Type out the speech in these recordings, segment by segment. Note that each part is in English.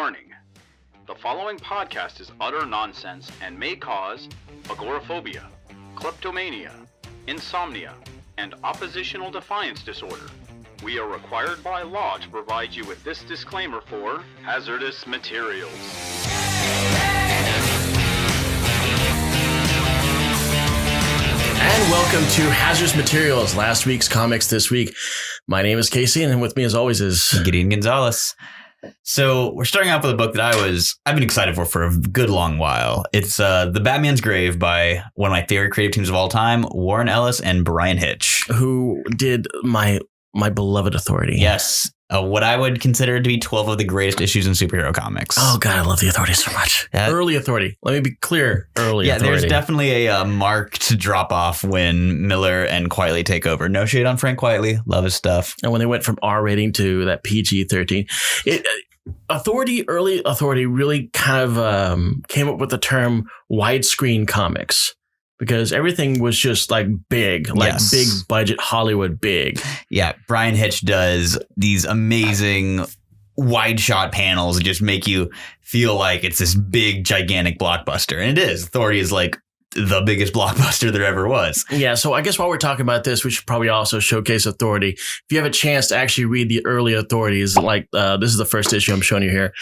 Warning. The following podcast is utter nonsense and may cause agoraphobia, kleptomania, insomnia, and oppositional defiance disorder. We are required by law to provide you with this disclaimer for hazardous materials. And welcome to Hazardous Materials, last week's comics this week. My name is Casey, and with me as always is Gideon Gonzalez. So we're starting off with a book that I've been excited for a good long while. It's The Batman's Grave by one of my favorite creative teams of all time, Warren Ellis and Bryan Hitch. who did my beloved Authority. Yes. What I would consider to be 12 of the greatest issues in superhero comics. Oh, God, I love the Authority so much. Early Authority. Let me be clear. Early Authority. There's definitely a marked drop off when Miller and Quietly take over. No shade on Frank Quietly. Love his stuff. And when they went from R rating to that PG-13, Early Authority really kind of came up with the term widescreen comics. Because everything was just like big, like big budget Hollywood big. Yeah, Bryan Hitch does these amazing wide shot panels that just make you feel like it's this big, gigantic blockbuster. And it is. Authority is like the biggest blockbuster there ever was. Yeah, so I guess while we're talking about this, we should probably also showcase Authority. If you have a chance to actually read the early Authorities, like this is the first issue I'm showing you here.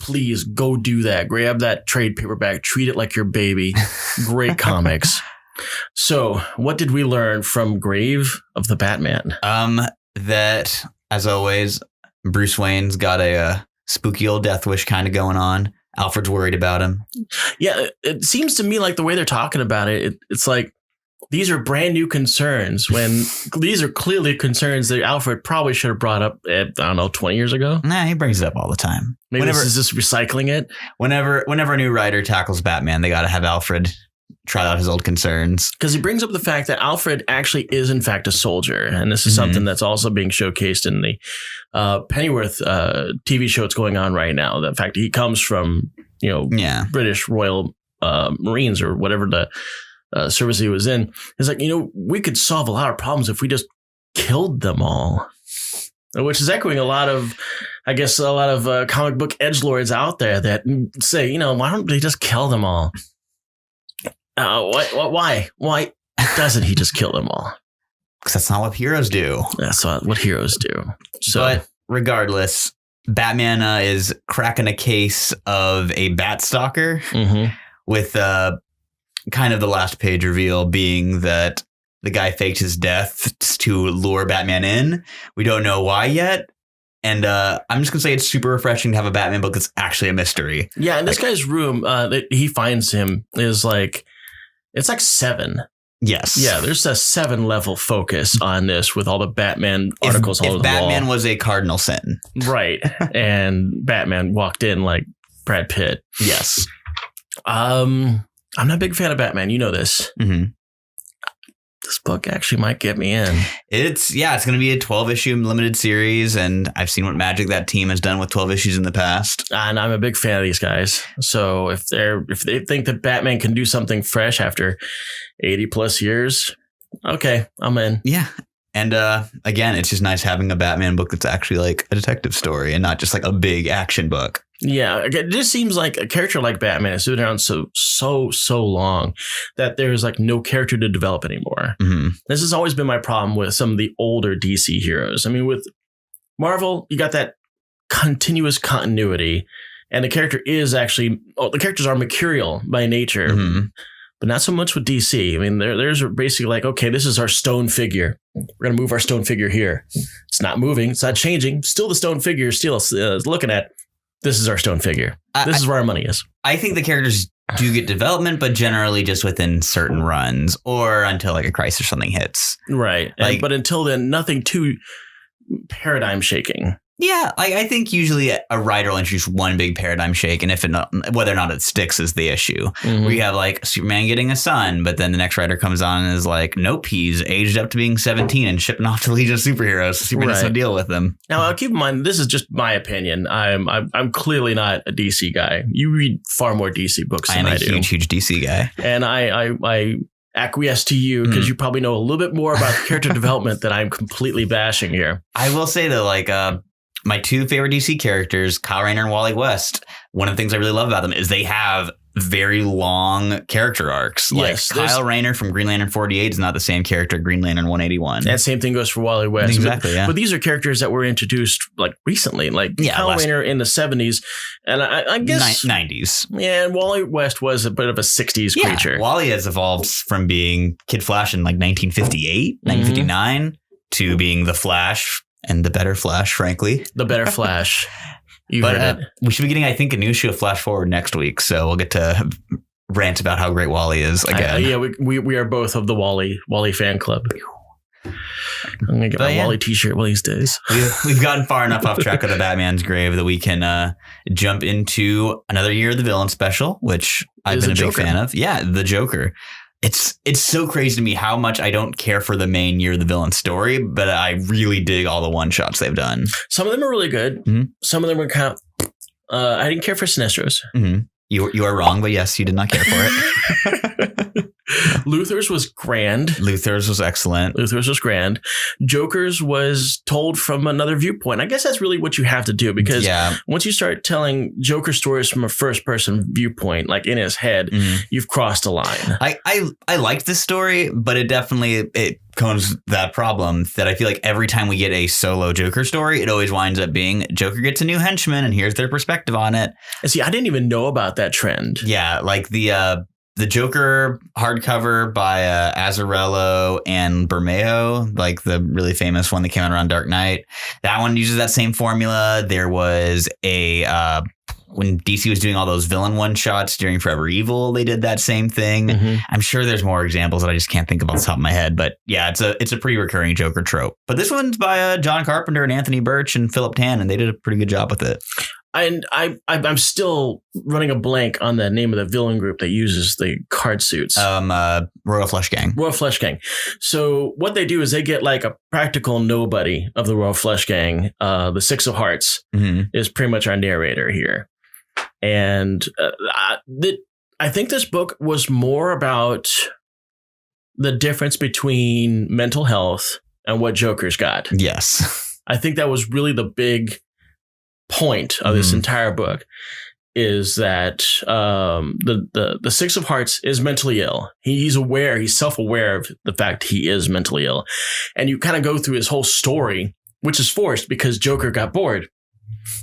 Please go do that. Grab that trade paperback. Treat it like your baby. Great comics. So what did we learn from Grave of the Batman? That, as always, Bruce Wayne's got a spooky old death wish kind of going on. Alfred's worried about him. Yeah, it seems to me like the way they're talking about it, it's like these are brand new concerns when these are clearly concerns that Alfred probably should have brought up, 20 years ago. Nah, he brings it up all the time. Maybe this is just recycling it. Whenever a new writer tackles Batman, they got to have Alfred try out his old concerns. Because he brings up the fact that Alfred actually is, in fact, a soldier. And this is something that's also being showcased in the Pennyworth TV show that's going on right now. The fact he comes from, British Royal Marines or whatever the service he was in. It's like, we could solve a lot of problems if we just killed them all. Which is echoing a lot of comic book edgelords out there that say, why don't they just kill them all? Why? Why doesn't he just kill them all? Because that's not what heroes do. That's what heroes do. So, but regardless, Batman is cracking a case of a bat stalker with kind of the last page reveal being that the guy faked his death to lure Batman in. We don't know why yet. And I'm just going to say it's super refreshing to have a Batman book that's actually a mystery. Yeah, and this guy's room that he finds him is like, it's like 7. Yes. Yeah, there's a 7-level focus on this with all the Batman articles all over the wall. If Batman was a cardinal sin. Right. And Batman walked in like Brad Pitt. Yes. I'm not a big fan of Batman. You know this. Mm-hmm. This book actually might get me in. It's going to be a 12-issue limited series, and I've seen what magic that team has done with 12 issues in the past. And I'm a big fan of these guys. So if they think that Batman can do something fresh after 80 plus years, okay, I'm in. Yeah. And again, it's just nice having a Batman book that's actually like a detective story and not just like a big action book. Yeah, it just seems like a character like Batman has been around so long that there's like no character to develop anymore. Mm-hmm. This has always been my problem with some of the older DC heroes. I mean, with Marvel, you got that continuous continuity, and the characters are mercurial by nature. Mm-hmm. But not so much with DC. I mean, there's basically like, okay, this is our stone figure. We're going to move our stone figure here. It's not moving. It's not changing. Still the stone figure still looking at, this is our stone figure. This is where our money is. I think the characters do get development, but generally just within certain runs or until like a crisis or something hits. Right. But until then, nothing too paradigm shaking. Yeah, I think usually a writer will introduce one big paradigm shake, and whether or not it sticks is the issue. Mm-hmm. Where you have like Superman getting a son, but then the next writer comes on and is like, nope, he's aged up to being 17 and shipping off to Legion of Superheroes. So Superman doesn't deal with them. Now, keep in mind, this is just my opinion. I'm clearly not a DC guy. You read far more DC books than I do. I am a huge DC guy, and I acquiesce to you because you probably know a little bit more about character development that I'm completely bashing here. I will say though, like my two favorite DC characters, Kyle Rayner and Wally West, one of the things I really love about them is they have very long character arcs. Yes, like Kyle Rayner from Green Lantern 48 is not the same character Green Lantern 181. That same thing goes for Wally West. Exactly, but these are characters that were introduced like recently, like Kyle Rayner in the 70s, and I guess 90s. Yeah, and Wally West was a bit of a 60s creature. Wally has evolved from being Kid Flash in like 1958, 1959 to being the Flash and the better Flash, frankly. The better Flash. We should be getting, I think, a new issue of Flash Forward next week, so we'll get to rant about how great Wally is again. We are both of the Wally fan club. I'm gonna get my Wally t-shirt one of these days. We've gotten far enough off track of the Batman's grave that we can jump into another Year of the Villain special, which I've been a big fan of. Yeah, the Joker. It's so crazy to me how much I don't care for the main Year of the Villain story, but I really dig all the one shots they've done. Some of them are really good. Mm-hmm. Some of them are kind of. I didn't care for Sinestro's. Mm-hmm. You are wrong, but yes, you did not care for it. Luthor's was grand. Luthor's was excellent. Luthor's was grand. Joker's was told from another viewpoint. I guess that's really what you have to do, because once you start telling Joker stories from a first person viewpoint, like in his head, you've crossed a line. I liked this story, but it comes that problem that I feel like every time we get a solo Joker story, it always winds up being Joker gets a new henchman and here's their perspective on it. And see, I didn't even know about that trend. Yeah, like the Joker hardcover by Azzarello and Bermeo, like the really famous one that came out around Dark Knight. That one uses that same formula. There was when DC was doing all those villain one shots during Forever Evil, they did that same thing. I'm sure there's more examples that I just can't think of off the top of my head, but yeah, it's a pretty recurring Joker trope. But this one's by John Carpenter and Anthony Burch and Philip Tan, and they did a pretty good job with it. And I'm still running a blank on the name of the villain group that uses the card suits. Royal Flush Gang. Royal Flush Gang. So what they do is they get like a practical nobody of the Royal Flush Gang. The Six of Hearts is pretty much our narrator here. And I think this book was more about the difference between mental health and what Joker's got. Yes. I think that was really the big point of this entire book, is that the Six of Hearts is mentally ill. He's self-aware of the fact he is mentally ill. And you kind of go through his whole story, which is forced because Joker got bored.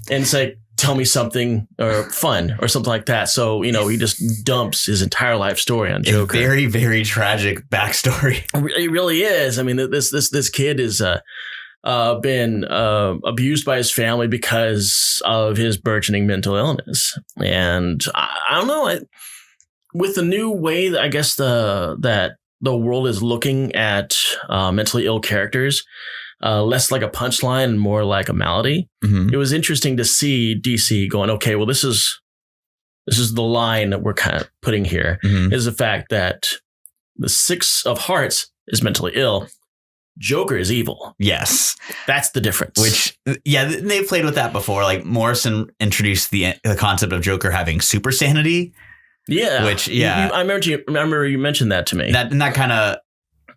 And it's like, tell me something or fun or something like that. So, he just dumps his entire life story on Joker. A very, very tragic backstory. It really is. I mean, this kid is been abused by his family because of his burgeoning mental illness. And I don't know, with the new way that I guess that the world is looking at mentally ill characters, less like a punchline and more like a malady. It was interesting to see DC going, okay, well, this is the line that we're kind of putting here, is the fact that the Six of Hearts is mentally ill. Joker is evil. Yes. That's the difference. Which, they've played with that before. Like Morrison introduced the concept of Joker having super sanity. Yeah. Which, I remember you mentioned that to me. That kind of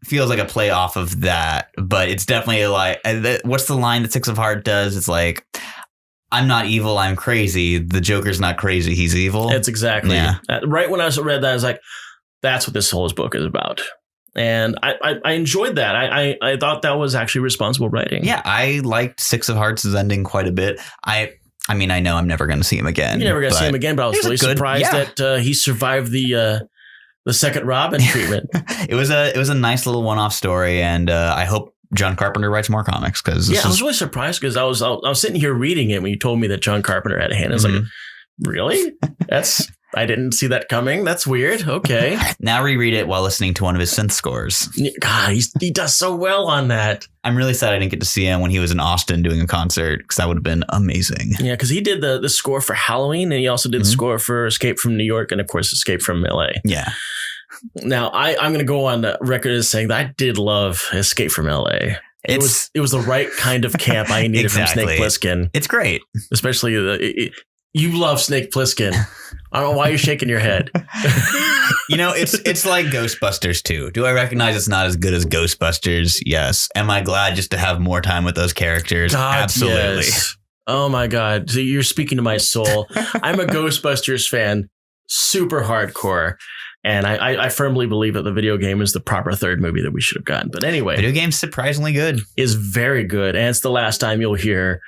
feels like a play off of that. But it's definitely like, what's the line that Six of Hearts does? It's like, I'm not evil, I'm crazy. The Joker's not crazy, he's evil. It's exactly. Yeah. Right when I read that, I was like, that's what this whole book is about. And I enjoyed that. I thought that was actually responsible writing. Yeah, I liked Six of Hearts' ending quite a bit. I mean, I know I'm never going to see him again. You're never going to see him again, but I was really surprised that he survived the second Robin treatment. It was a nice little one-off story, and I hope John Carpenter writes more comics. I was really surprised because I was sitting here reading it when you told me that John Carpenter had a hand. I was like, really? I didn't see that coming. That's weird. Okay. Now reread it while listening to one of his synth scores. God, he does so well on that. I'm really sad I didn't get to see him when he was in Austin doing a concert, because that would have been amazing. Yeah, because he did the score for Halloween, and he also did the score for Escape from New York and, of course, Escape from LA. Yeah. Now, I'm going to go on the record as saying that I did love Escape from LA. It was the right kind of camp I needed from Snake Plissken. It's great. Especially you love Snake Plissken. I don't know why you're shaking your head. It's like Ghostbusters 2. Do I recognize it's not as good as Ghostbusters? Yes. Am I glad just to have more time with those characters? God, absolutely. Yes. Oh my God. So you're speaking to my soul. I'm a Ghostbusters fan, super hardcore. And I firmly believe that the video game is the proper third movie that we should have gotten. But anyway. Video game's surprisingly good. Is very good. And it's the last time you'll hear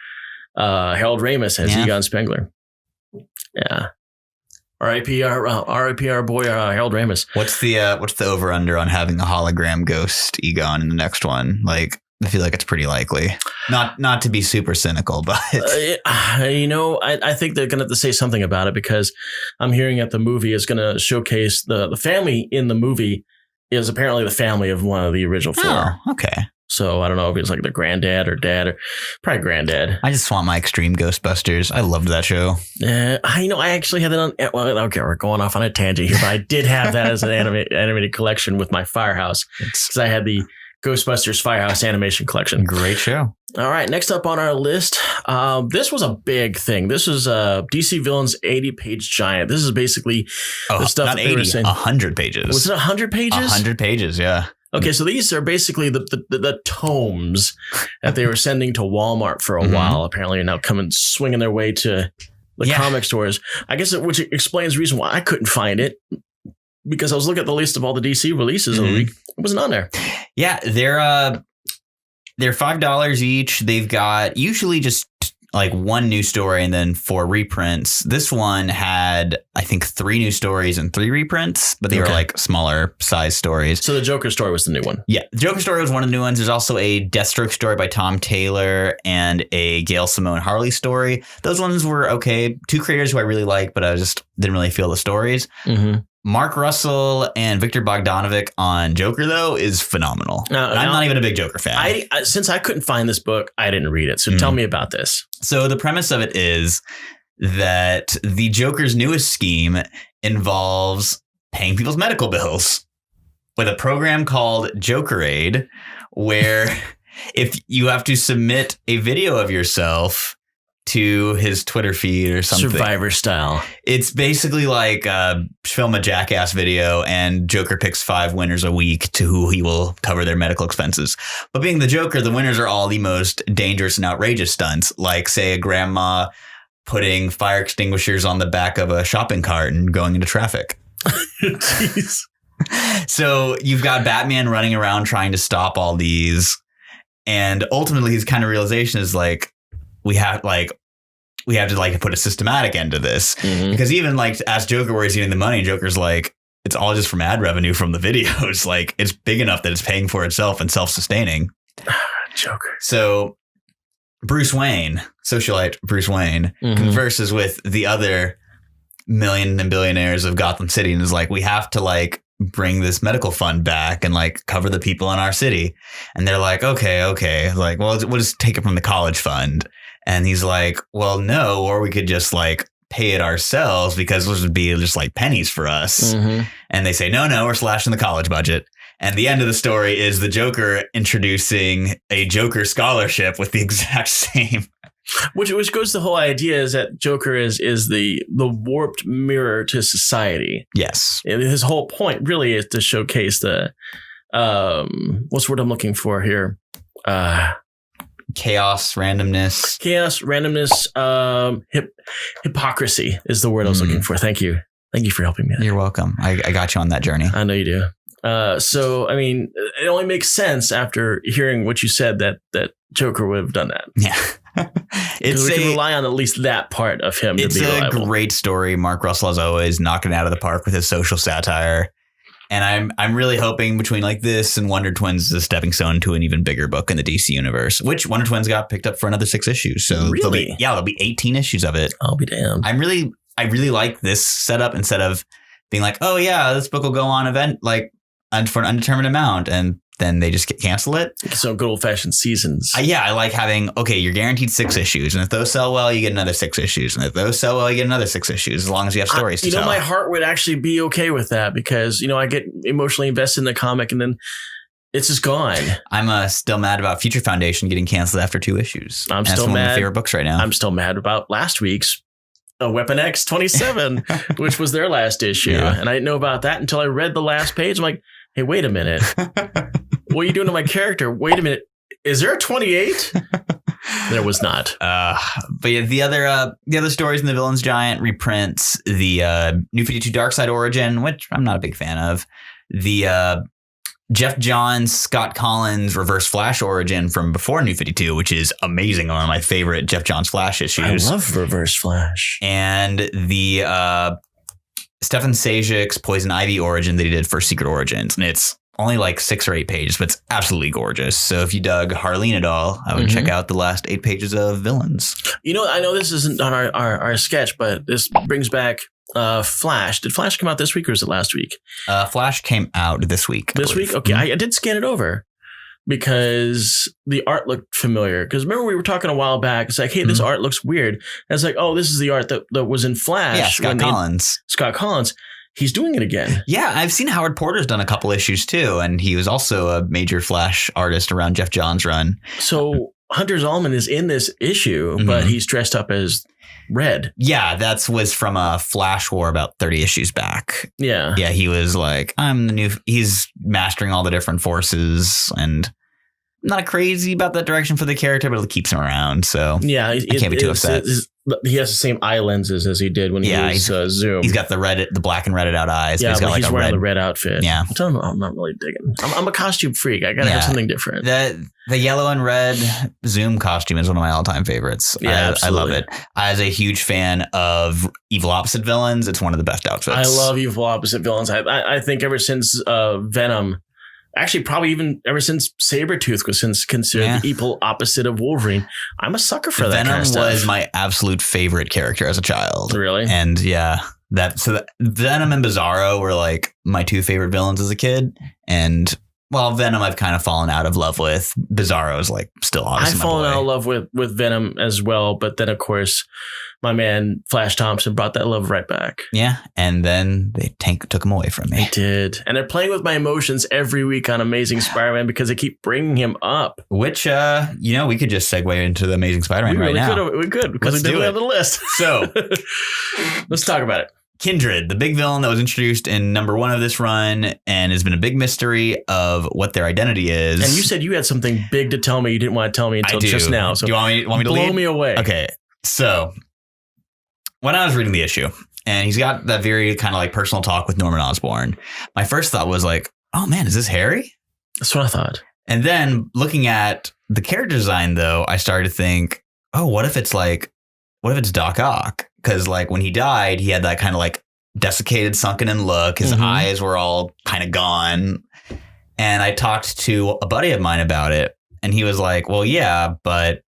Harold Ramis as Egon Spengler. Yeah. R.I.P. our boy Harold Ramis. What's the over under on having a hologram ghost Egon in the next one? Like, I feel like it's pretty likely. Not to be super cynical, but I think they're gonna have to say something about it, because I'm hearing that the movie is gonna showcase the family in the movie is apparently the family of one of the original four. Oh, okay. So I don't know if it's like the granddad or dad, or probably granddad. I just want my Extreme Ghostbusters. I loved that show. I actually had that on. Well, okay, we're going off on a tangent here, but I did have that as an animated collection with my Firehouse, because I had the Ghostbusters Firehouse animation collection. Great show. All right, next up on our list, this was a big thing. This was DC Villains 80-page giant. This is basically the stuff not that they 80, were saying. 100 pages. Was it 100 pages? 100 pages, yeah. Okay, so these are basically the tomes that they were sending to Walmart for a while. Apparently, are now coming swinging their way to the comic stores. I guess which explains the reason why I couldn't find it, because I was looking at the list of all the DC releases of the week. It wasn't on there. Yeah, they're $5 each. They've got usually just like one new story and then 4 reprints. This one had, I think, 3 new stories and 3 reprints, but they were like smaller size stories. So the Joker story was the new one. Yeah, the Joker story was one of the new ones. There's also a Deathstroke story by Tom Taylor and a Gail Simone Harley story. Those ones were okay. 2 creators who I really like, but I just didn't really feel the stories. Mark Russell and Victor Bogdanovic on Joker, though, is phenomenal. I'm not even a big Joker fan. Since I couldn't find this book, I didn't read it. So tell me about this. So the premise of it is that the Joker's newest scheme involves paying people's medical bills with a program called Joker Aid, where if you have to submit a video of yourself to his Twitter feed or something. Survivor style. It's basically like film a Jackass video and Joker picks 5 winners a week to who he will cover their medical expenses. But being the Joker, the winners are all the most dangerous and outrageous stunts, like, say, a grandma putting fire extinguishers on the back of a shopping cart and going into traffic. Jeez. So you've got Batman running around trying to stop all these. And ultimately his kind of realization is like, we have to like put a systematic end to this, because even like as Joker, where he's getting the money, Joker's like, it's all just from ad revenue from the videos. Like, it's big enough that it's paying for itself and self-sustaining. Joker. So Bruce Wayne, socialite Bruce Wayne, converses with the other million and billionaires of Gotham City and is like, we have to like bring this medical fund back and like cover the people in our city. And they're like, okay. Like, well, we'll just take it from the college fund. And he's like, well, no, or we could just like pay it ourselves, because this would be just like pennies for us. And they say, no, we're slashing the college budget. And the end of the story is the Joker introducing a Joker scholarship with the exact same. Which goes to the whole idea is that Joker is the warped mirror to society. Yes. And his whole point really is to showcase the, what's the word I'm looking for here? Chaos, randomness, hypocrisy is the word I was looking for. Thank you for helping me. You're welcome. I got you on that journey. I know you do. So, I mean, it only makes sense after hearing what you said that Joker would have done that. Yeah. We can rely on at least that part of him to be reliable. It's a great story. Mark Russell, as always, knocking it out of the park with his social satire. And I'm really hoping between like this and Wonder Twins is a stepping stone to an even bigger book in the DC universe, which Wonder Twins got picked up for another 6 issues. So really? there'll be 18 issues of it. I'll be damned. I really like this setup, instead of being like, oh yeah, this book will go on event like for an undetermined amount, and then they just cancel it. So good old fashioned seasons. I like having, okay, you're guaranteed 6 issues. And if those sell well, you get another 6 issues. And if those sell well, you get another 6 issues, as long as you have stories to tell. My heart would actually be okay with that, because, I get emotionally invested in the comic and then it's just gone. I'm still mad about Future Foundation getting canceled after 2 issues. I'm still that's one mad. of my favorite books right now. I'm still mad about last week's Weapon X 27, which was their last issue. Yeah. And I didn't know about that until I read the last page. I'm like, hey, wait a minute. What are you doing to my character? Wait a minute. Is there a 28? There was not. But yeah, the other stories in the Villains Giant reprints the New 52 Darkseid origin, which I'm not a big fan of. The Jeff Johns, Scott Collins Reverse Flash origin from before New 52, which is amazing. One of my favorite Jeff Johns Flash issues. I love Reverse Flash. And the Stefan Sajic's Poison Ivy origin that he did for Secret Origins. And it's only like 6 or 8 pages, but it's absolutely gorgeous. So if you dug Harleen at all, I would check out the last 8 pages of Villains. You know, I know this isn't on our sketch, but this brings back Flash. Did Flash come out this week or was it last week? Flash came out this week. This week? Okay. I did scan it over because the art looked familiar. Because remember we were talking a while back. It's like, hey, this art looks weird. And it's like, oh, this is the art that was in Flash. Yeah, Scott Collins. He's doing it again. Yeah, I've seen Howard Porter's done a couple issues too. And he was also a major Flash artist around Jeff Johns' run. So Hunter Zolman is in this issue, but he's dressed up as Red. Yeah, that was from a Flash War about 30 issues back. Yeah. Yeah, he was like, he's mastering all the different forces, and I'm not crazy about that direction for the character, but it keeps him around. So yeah, I can't be too upset. He has the same eye lenses as he did when he was Zoom. He's got the black and redded out eyes. Yeah, but he's got wearing the red outfit. Yeah. I'm not really digging. I'm a costume freak. I got to have something different. The yellow and red Zoom costume is one of my all-time favorites. Yeah, I love it. As a huge fan of Evil Opposite Villains, it's one of the best outfits. I love Evil Opposite Villains. I think ever since Venom, actually probably even ever since Sabretooth was considered the evil opposite of Wolverine, I'm a sucker for that Venom kind of stuff. was my absolute favorite character as a child. Really? And Venom and Bizarro were like my 2 favorite villains as a kid. And well, Venom I've kind of fallen out of love with. Bizarro is like still obviously I've fallen out of love with Venom as well, but then of course my man Flash Thompson brought that love right back. Yeah, and then they took him away from me. They did. And they're playing with my emotions every week on Amazing Spider-Man because they keep bringing him up. Which, we could just segue into the Amazing Spider-Man right now. We could because we didn't have the list. So let's talk about it. Kindred, the big villain that was introduced in number 1 of this run and has been a big mystery of what their identity is. And you said you had something big to tell me. You didn't want to tell me until just now. So do you want me to blow lead? me away? Okay. So when I was reading the issue and he's got that very kind of like personal talk with Norman Osborn, my first thought was like, oh man, is this Harry? That's what I thought. And then looking at the character design though, I started to think, oh, what if it's Doc Ock? Because like when he died, he had that kind of like desiccated, sunken in look. His eyes were all kind of gone. And I talked to a buddy of mine about it. And he was like, well, yeah, but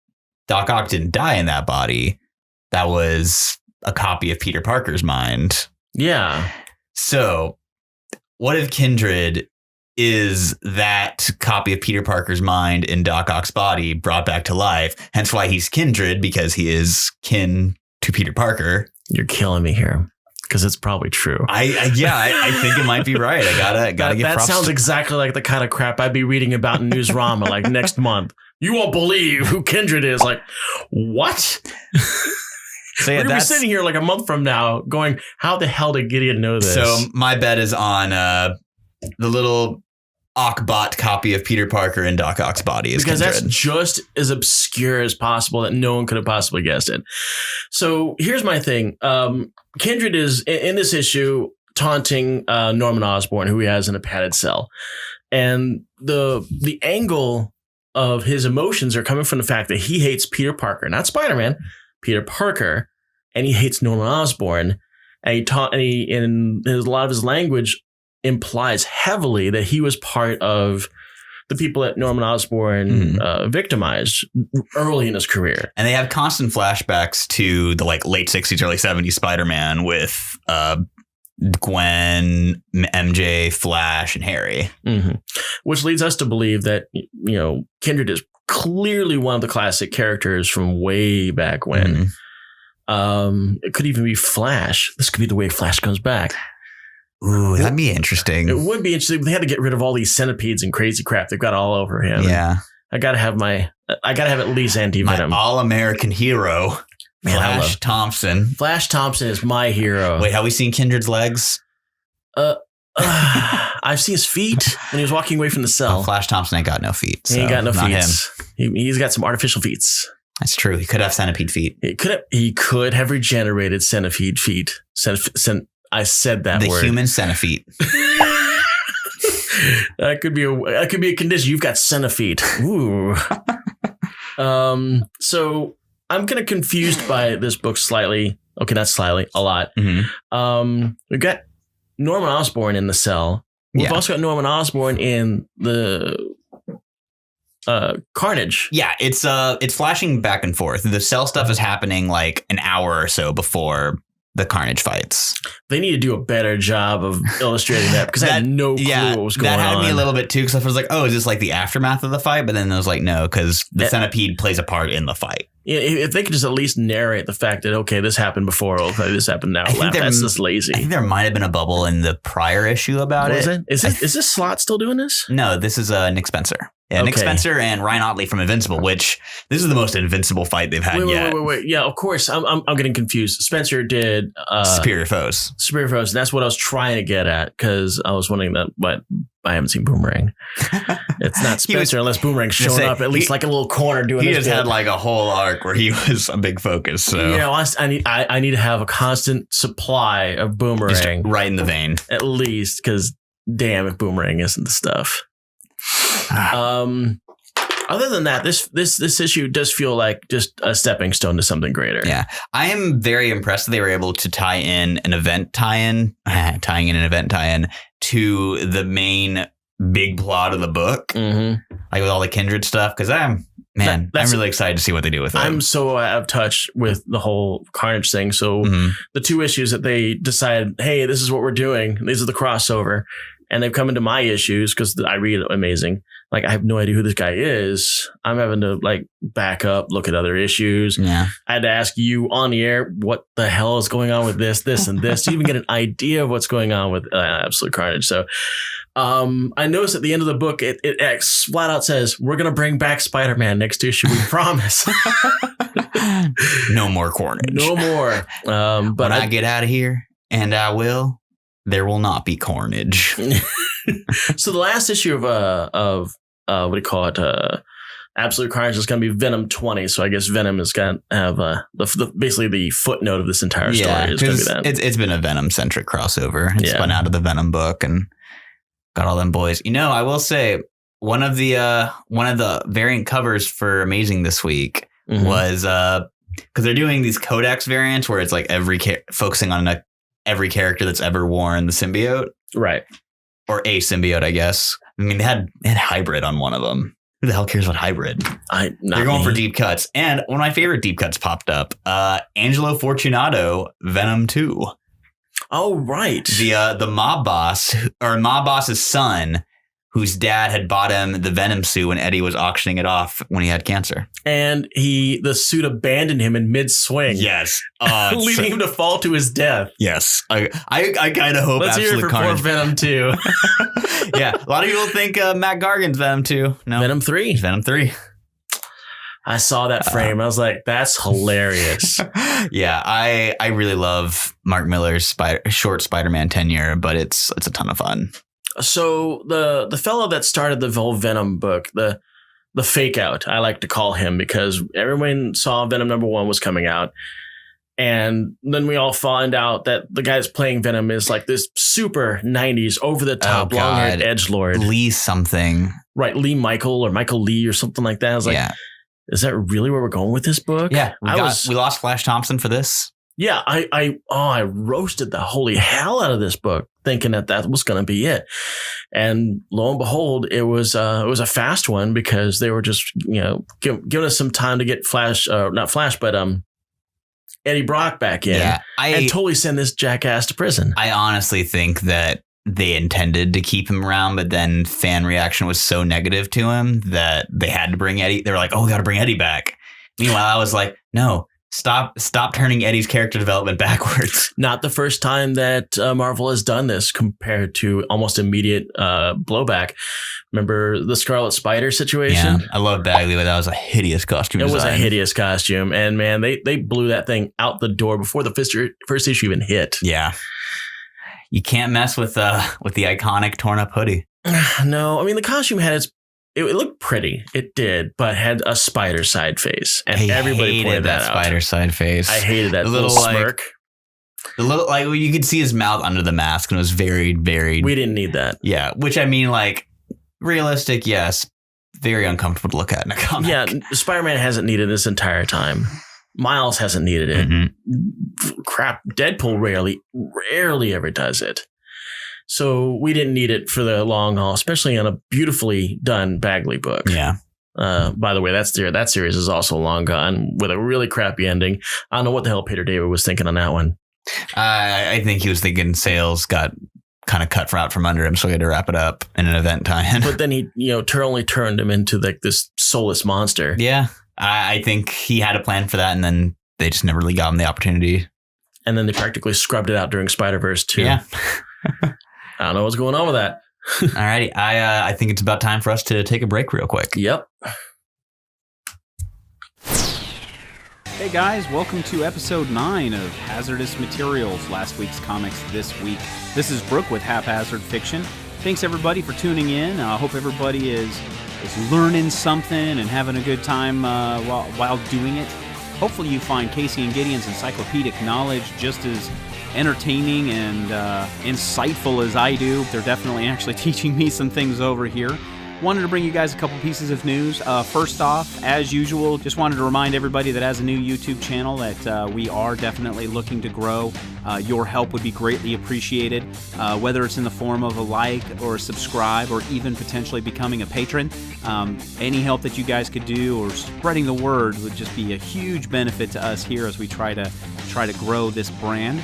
Doc Ock didn't die in that body. That was a copy of Peter Parker's mind. Yeah. So what if Kindred is that copy of Peter Parker's mind in Doc Ock's body brought back to life? Hence why he's Kindred, because he is kin to Peter Parker. You're killing me here because it's probably true. I think it might be right. I gotta give props. That sounds exactly like the kind of crap I'd be reading about in Newsrama like next month. You won't believe who Kindred is. Like, what? So yeah, we're gonna be sitting here like a month from now going, how the hell did Gideon know this? So my bet is on the little Ockbot copy of Peter Parker in Doc Ock's body is because Kindred. That's just as obscure as possible that no one could have possibly guessed it. So here's my thing. Kindred is in this issue taunting Norman Osborn, who he has in a padded cell. And the angle of his emotions are coming from the fact that he hates Peter Parker, not Spider-Man, Peter Parker, and he hates Norman Osborn. And he in a lot of his language implies heavily that he was part of the people that Norman Osborn victimized early in his career. And they have constant flashbacks to the like late 60s, early 70s Spider-Man with Gwen, MJ, Flash, and Harry. Mm-hmm. Which leads us to believe that, Kindred is clearly one of the classic characters from way back when. It could even be Flash. This could be the way Flash comes back. Ooh, that'd be interesting. It would be interesting. They had to get rid of all these centipedes and crazy crap they've got all over him. Yeah. I gotta have at least anti-venom. My all-American hero, Flash Thompson. Flash Thompson is my hero. Wait, have we seen Kindred's legs? I've seen his feet when he was walking away from the cell. Flash Thompson ain't got no feet. He ain't got no feet. Him. He's got some artificial feet. That's true. He could have centipede feet. He could have regenerated centipede feet. I said that word. The human centipede. That could be a condition. You've got centipede. Ooh. So I'm kind of confused by this book slightly. Okay, not slightly, a lot. Mm-hmm. We've got Norman Osborn in the cell. We've also got Norman Osborn in the Carnage. Yeah, it's flashing back and forth. The cell stuff is happening like an hour or so before the Carnage fights. They need to do a better job of illustrating that because I had no clue what was going on. That had me a little bit too because I was like, oh, is this like the aftermath of the fight? But then I was like, no, because the centipede plays a part in the fight. If they could just at least narrate the fact that, okay, this happened before, okay, this happened now. That's just lazy. I think there might have been a bubble in the prior issue about it. Is this Slott still doing this? No, this is Nick Spencer. Yeah, Nick Spencer and Ryan Ottley from Invincible, which this is the most invincible fight they've had yet. Wait. Yeah, of course. I'm getting confused. Spencer did Superior Foes. Superior Foes. And that's what I was trying to get at because I was wondering that, but I haven't seen Boomerang. It's not Spencer unless Boomerang's showing up at least like a little corner doing this. He just had like a whole arc where he was a big focus. So I need to have a constant supply of Boomerang. Just right in the vein. At least because damn if Boomerang isn't the stuff. Other than that, this issue does feel like just a stepping stone to something greater. Yeah, I am very impressed that they were able to tie in an event tie-in to the main big plot of the book, like with all the kindred stuff. Because I'm really excited to see what they do with it. I'm so out of touch with the whole Carnage thing. So the two issues that they decided, hey, this is what we're doing. These are the crossover. And they've come into my issues because I read Amazing. Like, I have no idea who this guy is. I'm having to like back up, look at other issues. Yeah. I had to ask you on the air, what the hell is going on with this, and this to even get an idea of what's going on with Absolute Carnage. So I noticed at the end of the book, it flat out says, we're going to bring back Spider-Man next issue. We promise. No more Carnage. No more. But when I get out of here, and I will, there will not be carnage. So the last issue of what do you call it? Absolute Carnage is going to be Venom 20. So I guess Venom is going to have basically the footnote of this entire story is going to be that. It's been a Venom centric crossover. It's spun out of the Venom book and got all them boys. You know, I will say one of the variant covers for Amazing this week was because they're doing these Codex variants where it's like focusing on every character that's ever worn the symbiote. Right. Or a symbiote, I guess. I mean, they had hybrid on one of them. Who the hell cares about hybrid? They're going for deep cuts. And one of my favorite deep cuts popped up. Angelo Fortunato, Venom 2. Oh, right. The mob boss, or mob boss's son, whose dad had bought him the Venom suit when Eddie was auctioning it off when he had cancer. And the suit abandoned him in mid-swing. Yes. Leaving him to fall to his death. Yes. I kind of hope Let's hear it for poor Venom 2. Yeah. A lot of people think Matt Gargan's Venom 2. No. Venom 3. Venom 3. I saw that frame. I was like, that's hilarious. Yeah. I really love Mark Miller's short Spider-Man tenure, but it's a ton of fun. So the fellow that started the whole Venom book, the fake out, I like to call him, because everyone saw Venom #1 was coming out. And then we all find out that the guy that's playing Venom is like this super 90s over the top long-haired edgelord. Lee something. Right. Lee Michael or Michael Lee or something like that. I was like, is that really where we're going with this book? Yeah. We lost Flash Thompson for this. Yeah, I roasted the holy hell out of this book, thinking that was going to be it, and lo and behold, it was a fast one, because they were just giving us some time to get Eddie Brock back in, and totally send this jackass to prison. I honestly think that they intended to keep him around, but then fan reaction was so negative to him that they had to bring Eddie. They were like, "Oh, we got to bring Eddie back." Meanwhile, I was like, "No. Stop turning Eddie's character development backwards." Not the first time that Marvel has done this, compared to almost immediate blowback. Remember the Scarlet Spider situation? Yeah, I love Bagley, but that was a hideous costume design. It was a hideous costume. And man, they blew that thing out the door before the first issue even hit. Yeah. You can't mess with the iconic torn up hoodie. No, I mean, the costume had its it looked pretty. It did, but had a spider side face. And I everybody pointed that out. Spider side face. I hated that little smirk. The little, like, you could see his mouth under the mask and it was very, very... We didn't need that. Yeah, which I mean, like, realistic, yes. Very uncomfortable to look at in a comic. Yeah, Spider-Man hasn't needed this entire time. Miles hasn't needed it. Mm-hmm. Crap, Deadpool rarely ever does it. So we didn't need it for the long haul, especially on a beautifully done Bagley book. Yeah. By the way, that series is also long gone with a really crappy ending. I don't know what the hell Peter David was thinking on that one. I think he was thinking sales got kind of cut out from under him, so he had to wrap it up in an event time. But then he, only turned him into like this soulless monster. Yeah, I think he had a plan for that, and then they just never really got him the opportunity. And then they practically scrubbed it out during Spider-Verse too. Yeah. I don't know what's going on with that. Alrighty, I think it's about time for us to take a break real quick. Yep. Hey guys, welcome to episode 9 of Hazardous Materials, last week's comics this week. This is Brooke with Haphazard Fiction. Thanks everybody for tuning in. I hope everybody is learning something and having a good time while doing it. Hopefully you find Casey and Gideon's encyclopedic knowledge just as entertaining and insightful as I do. They're definitely actually teaching me some things over here. Wanted to bring you guys a couple pieces of news. First off, as usual, just wanted to remind everybody that as a new YouTube channel that we are definitely looking to grow. Your help would be greatly appreciated, whether it's in the form of a like or a subscribe or even potentially becoming a patron. Any help that you guys could do or spreading the word would just be a huge benefit to us here as we try to grow this brand.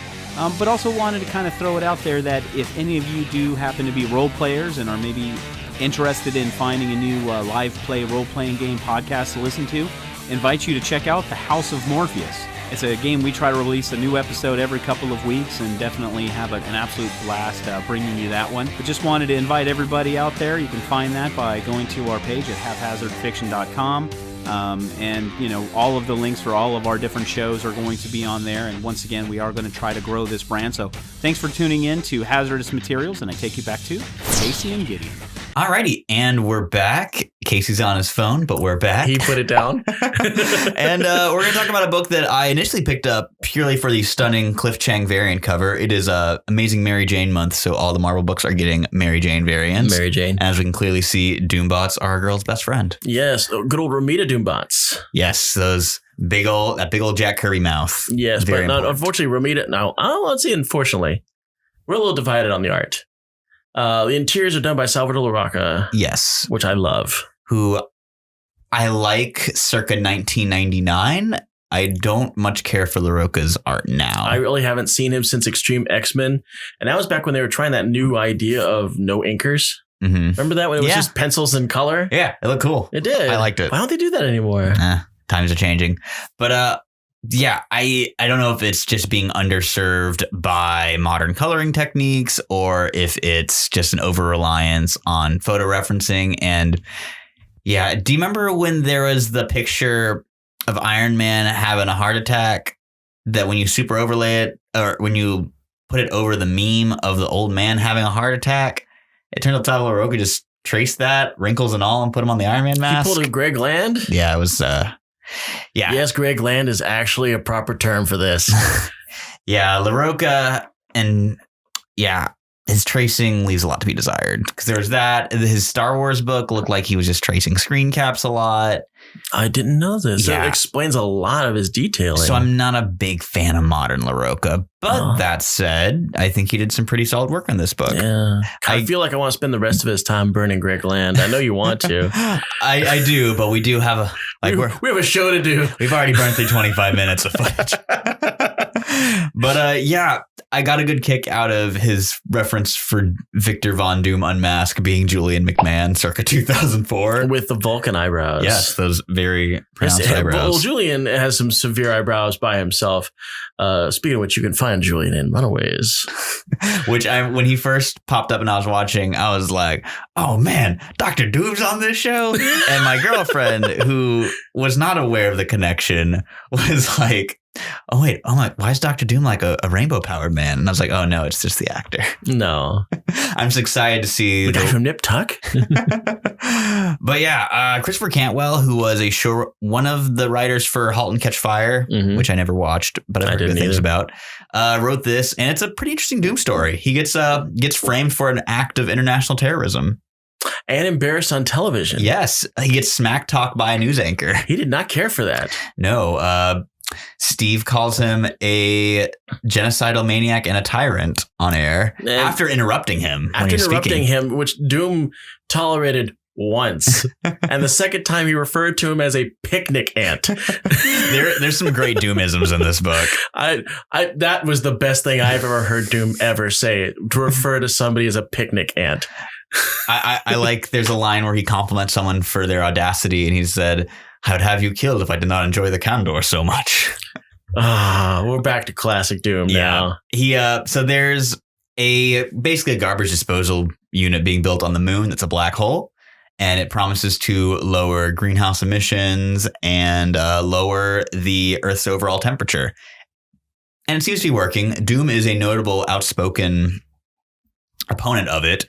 But also wanted to kind of throw it out there that if any of you do happen to be role players and are maybe interested in finding a new live play role-playing game podcast to listen to, invite you to check out The House of Morpheus. It's a game we try to release a new episode every couple of weeks and definitely have an absolute blast bringing you that one. But just wanted to invite everybody out there. You can find that by going to our page at haphazardfiction.com. And all of the links for all of our different shows are going to be on there. And once again, we are going to try to grow this brand. So thanks for tuning in to Hazardous Materials, and I take you back to Casey and Gideon. Alrighty, and we're back. Casey's on his phone, but we're back. He put it down. And we're going to talk about a book that I initially picked up purely for the stunning Cliff Chiang variant cover. It is Amazing Mary Jane month, so all the Marvel books are getting Mary Jane variants. Mary Jane. As we can clearly see, Doombots are our girl's best friend. Yes, good old Romita Doombots. Yes, that big old Jack Kirby mouth. Yes, very but important. unfortunately, Romita. Now, let's see. Unfortunately, we're a little divided on the art. The interiors are done by Salvador Larroca. Yes, which I love. Who I like circa 1999. I don't much care for Larroca's art now. I really haven't seen him since Extreme X-Men, and that was back when they were trying that new idea of no inkers. Mm-hmm. Remember that when it was just pencils and color? Yeah, it looked cool. It did. I liked it. Why don't they do that anymore? Times are changing. But yeah, I don't know if it's just being underserved by modern coloring techniques or if it's just an over-reliance on photo referencing. And yeah, do you remember when there was the picture of Iron Man having a heart attack that when you super overlay it or when you put it over the meme of the old man having a heart attack, it turned out Larroca just traced that, wrinkles and all, and put him on the Iron Man mask? He pulled a Greg Land? Yeah, it was... Yeah. Yes, Greg Land is actually a proper term for this. Yeah, Larroca, and yeah, his tracing leaves a lot to be desired. Because there's that. His Star Wars book looked like he was just tracing screen caps a lot. I didn't know this. Yeah. It explains a lot of his detailing. So I'm not a big fan of modern Larroca. But that said, I think he did some pretty solid work on this book. Yeah. I feel like I want to spend the rest of his time burning Greg Land. I know you want to. I do, but we do have we have a show to do. We've already burned through 25 minutes of footage. But yeah, I got a good kick out of his reference for Victor Von Doom Unmasked being Julian McMahon circa 2004. With the Vulcan eyebrows. Yes, those very pronounced eyebrows. Well, Julian has some severe eyebrows by himself. Speaking of which, you can find Julian in Runaways. Which when he first popped up and I was watching, I was like, oh man, Dr. Doom's on this show? And my girlfriend, who was not aware of the connection, was like, oh wait, I'm like, why is Dr. Doom like a rainbow powered man? And I was like, oh no, it's just the actor. No. I'm just excited to see the guy from Nip Tuck. But yeah, Christopher Cantwell, who was one of the writers for *Halt and Catch Fire*, which I never watched, but I've heard good things about, wrote this, and it's a pretty interesting Doom story. He gets framed for an act of international terrorism. And embarrassed on television. Yes. He gets smack talked by a news anchor. He did not care for that. No. Steve calls him a genocidal maniac and a tyrant on air after interrupting him. Which Doom tolerated once. And the second time he referred to him as a picnic ant. There's some great Doomisms in this book. That was the best thing I've ever heard Doom ever say, to refer to somebody as a picnic ant. I like there's a line where he compliments someone for their audacity, and he said, "I would have you killed if I did not enjoy the candor so much." We're back to classic Doom now. So there's basically a garbage disposal unit being built on the moon that's a black hole, and it promises to lower greenhouse emissions and lower the Earth's overall temperature. And it seems to be working. Doom is a notable outspoken opponent of it,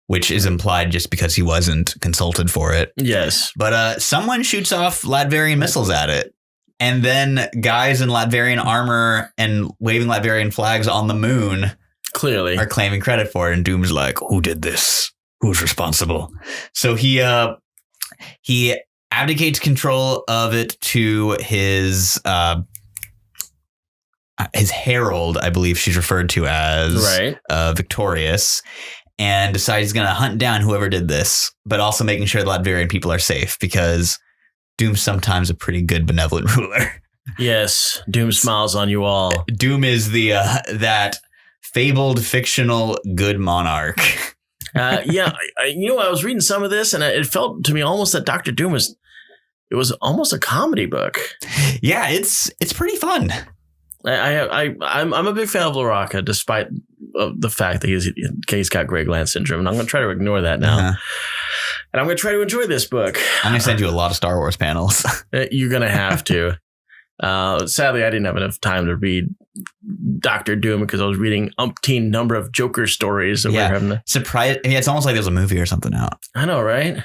which is implied just because he wasn't consulted for it. Yes. But someone shoots off Latverian missiles at it. And then guys in Latverian armor and waving Latverian flags on the moon clearly are claiming credit for it. And Doom's like, who did this? Who's responsible? So he abdicates control of it to his herald, I believe she's referred to as, right. Victorious. And decides he's going to hunt down whoever did this, but also making sure the Latverian people are safe, because Doom's sometimes a pretty good benevolent ruler. Yes, Doom smiles on you all. Doom is the that fabled fictional good monarch. I was reading some of this, and it felt to me almost that Dr. Doom was almost a comedy book. Yeah, it's pretty fun. I'm a big fan of Larroca, despite the fact that he's got Greg Land syndrome, and I'm going to try to ignore that now. And I'm going to try to enjoy this book. I'm going to send you a lot of Star Wars panels. You're going to have to. Sadly, I didn't have enough time to read Dr. Doom because I was reading umpteen number of Joker stories. That we're having to... Surprise! It's almost like there's a movie or something out. I know, right?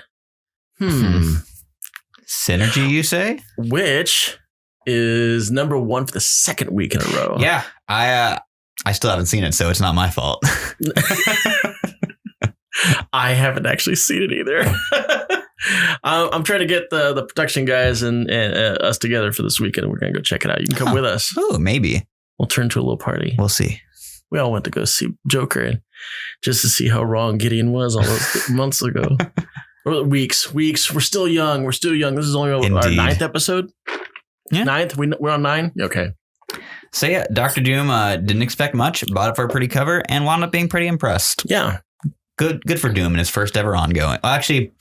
Synergy, you say? Which is number 1 for the second week in a row. Yeah, I still haven't seen it, so it's not my fault. I haven't actually seen it either. I'm trying to get the production guys and us together for this weekend. We're going to go check it out. You can come with us. Oh, maybe. We'll turn to a little party. We'll see. We all went to go see Joker, and just to see how wrong Gideon was all those months ago. Or weeks. We're still young. This is only our 9th episode. Yeah. 9th? We're on 9? Okay. So yeah, Dr. Doom didn't expect much, bought it for a pretty cover, and wound up being pretty impressed. Yeah. Good for Doom in his first ever ongoing. Well, actually,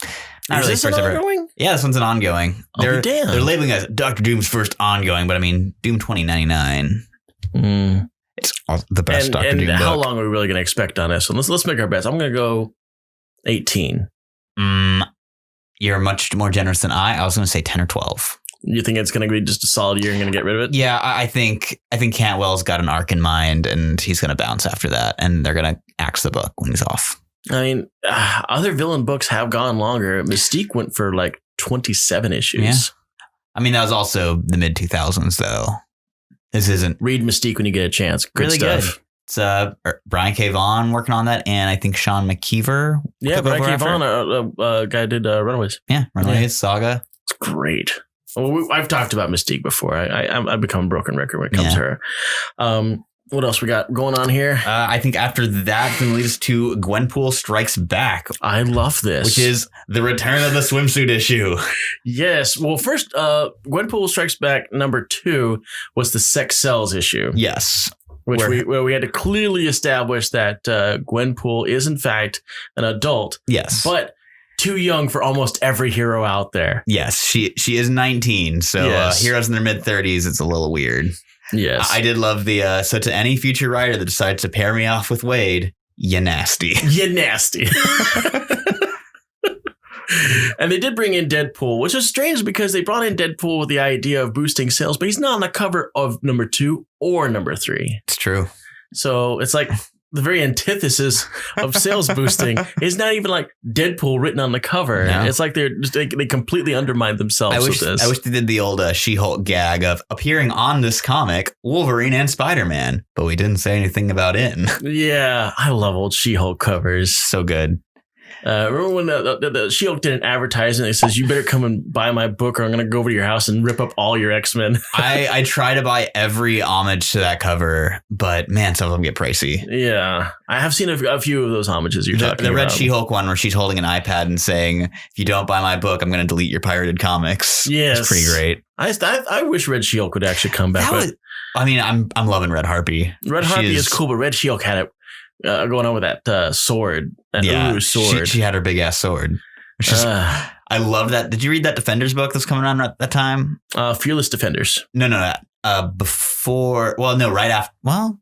not really first ever. Ongoing? Yeah, this one's an ongoing. They're labeling it as Dr. Doom's first ongoing, but I mean, Doom 2099. It's the best Dr. Doom book. How long are we really going to expect on this one? Let's make our bets. I'm going to go 18. You're much more generous than I was going to say 10 or 12. You think it's going to be just a solid year and going to get rid of it? Yeah, I think Cantwell's got an arc in mind, and he's going to bounce after that, and they're going to axe the book when he's off. I mean, other villain books have gone longer. Mystique went for like 27 issues. Yeah. I mean, that was also the mid 2000s, though. This isn't. Read Mystique when you get a chance. Good really stuff. Good. It's Brian K. Vaughan working on that, and I think Sean McKeever. Yeah, Brian K. Vaughan, guy did Runaways. Yeah, Runaways, Saga. It's great. Well, I've talked about Mystique before. I've become a broken record when it comes to her. What else we got going on here? I think after that, it's going to lead us to Gwenpool Strikes Back. I love this. Which is the return of the swimsuit issue. Yes. Well, first, Gwenpool Strikes Back number 2 was the sex sells issue. Yes. Where we had to clearly establish that Gwenpool is, in fact, an adult. Yes. But too young for almost every hero out there. Yes. She is 19. So heroes in their mid-30s, it's a little weird. Yes. I did love the, so to any future writer that decides to pair me off with Wade, you nasty. You nasty. And they did bring in Deadpool, which is strange because they brought in Deadpool with the idea of boosting sales, but he's not on the cover of number 2 or number 3. It's true. So it's like the very antithesis of sales boosting. It's not even like Deadpool written on the cover. No. It's like they completely undermined themselves with this. I wish they did the old She-Hulk gag of appearing on this comic, Wolverine and Spider-Man, but we didn't say anything about it. Yeah, I love old She-Hulk covers. So good. Remember when the She-Hulk did an advertisement that says, you better come and buy my book or I'm going to go over to your house and rip up all your X-Men. I try to buy every homage to that cover, but man, some of them get pricey. Yeah. I have seen a few of those homages you're talking about. The Red She-Hulk one where she's holding an iPad and saying, if you don't buy my book, I'm going to delete your pirated comics. Yes. It's pretty great. I wish Red She-Hulk would actually come back. I'm loving Red Harpy. Red Harpy is cool, but Red She-Hulk had it. Going on with that sword, sword. She had her big ass sword. I love that. Did you read that Defenders book that's coming around at that time? Fearless Defenders. No. Before. Well, no, right after. Well,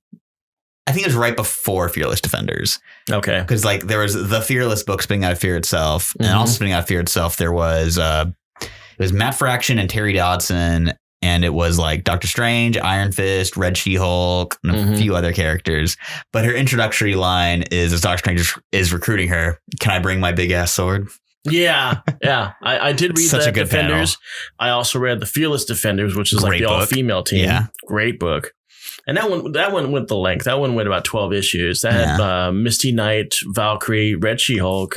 I think it was right before Fearless Defenders. Okay. Because like there was the Fearless book spinning out of Fear Itself, and also spinning out of Fear Itself, there was it was Matt Fraction and Terry Dodson. And it was like Doctor Strange, Iron Fist, Red She-Hulk, and a few other characters. But her introductory line is, as Doctor Strange is recruiting her, can I bring my big ass sword? Yeah. I did read that Defenders. Panel. I also read the Fearless Defenders, which is like the all-female team. Yeah. Great book. And that one went the length. That one went about 12 issues. That had Misty Knight, Valkyrie, Red She-Hulk.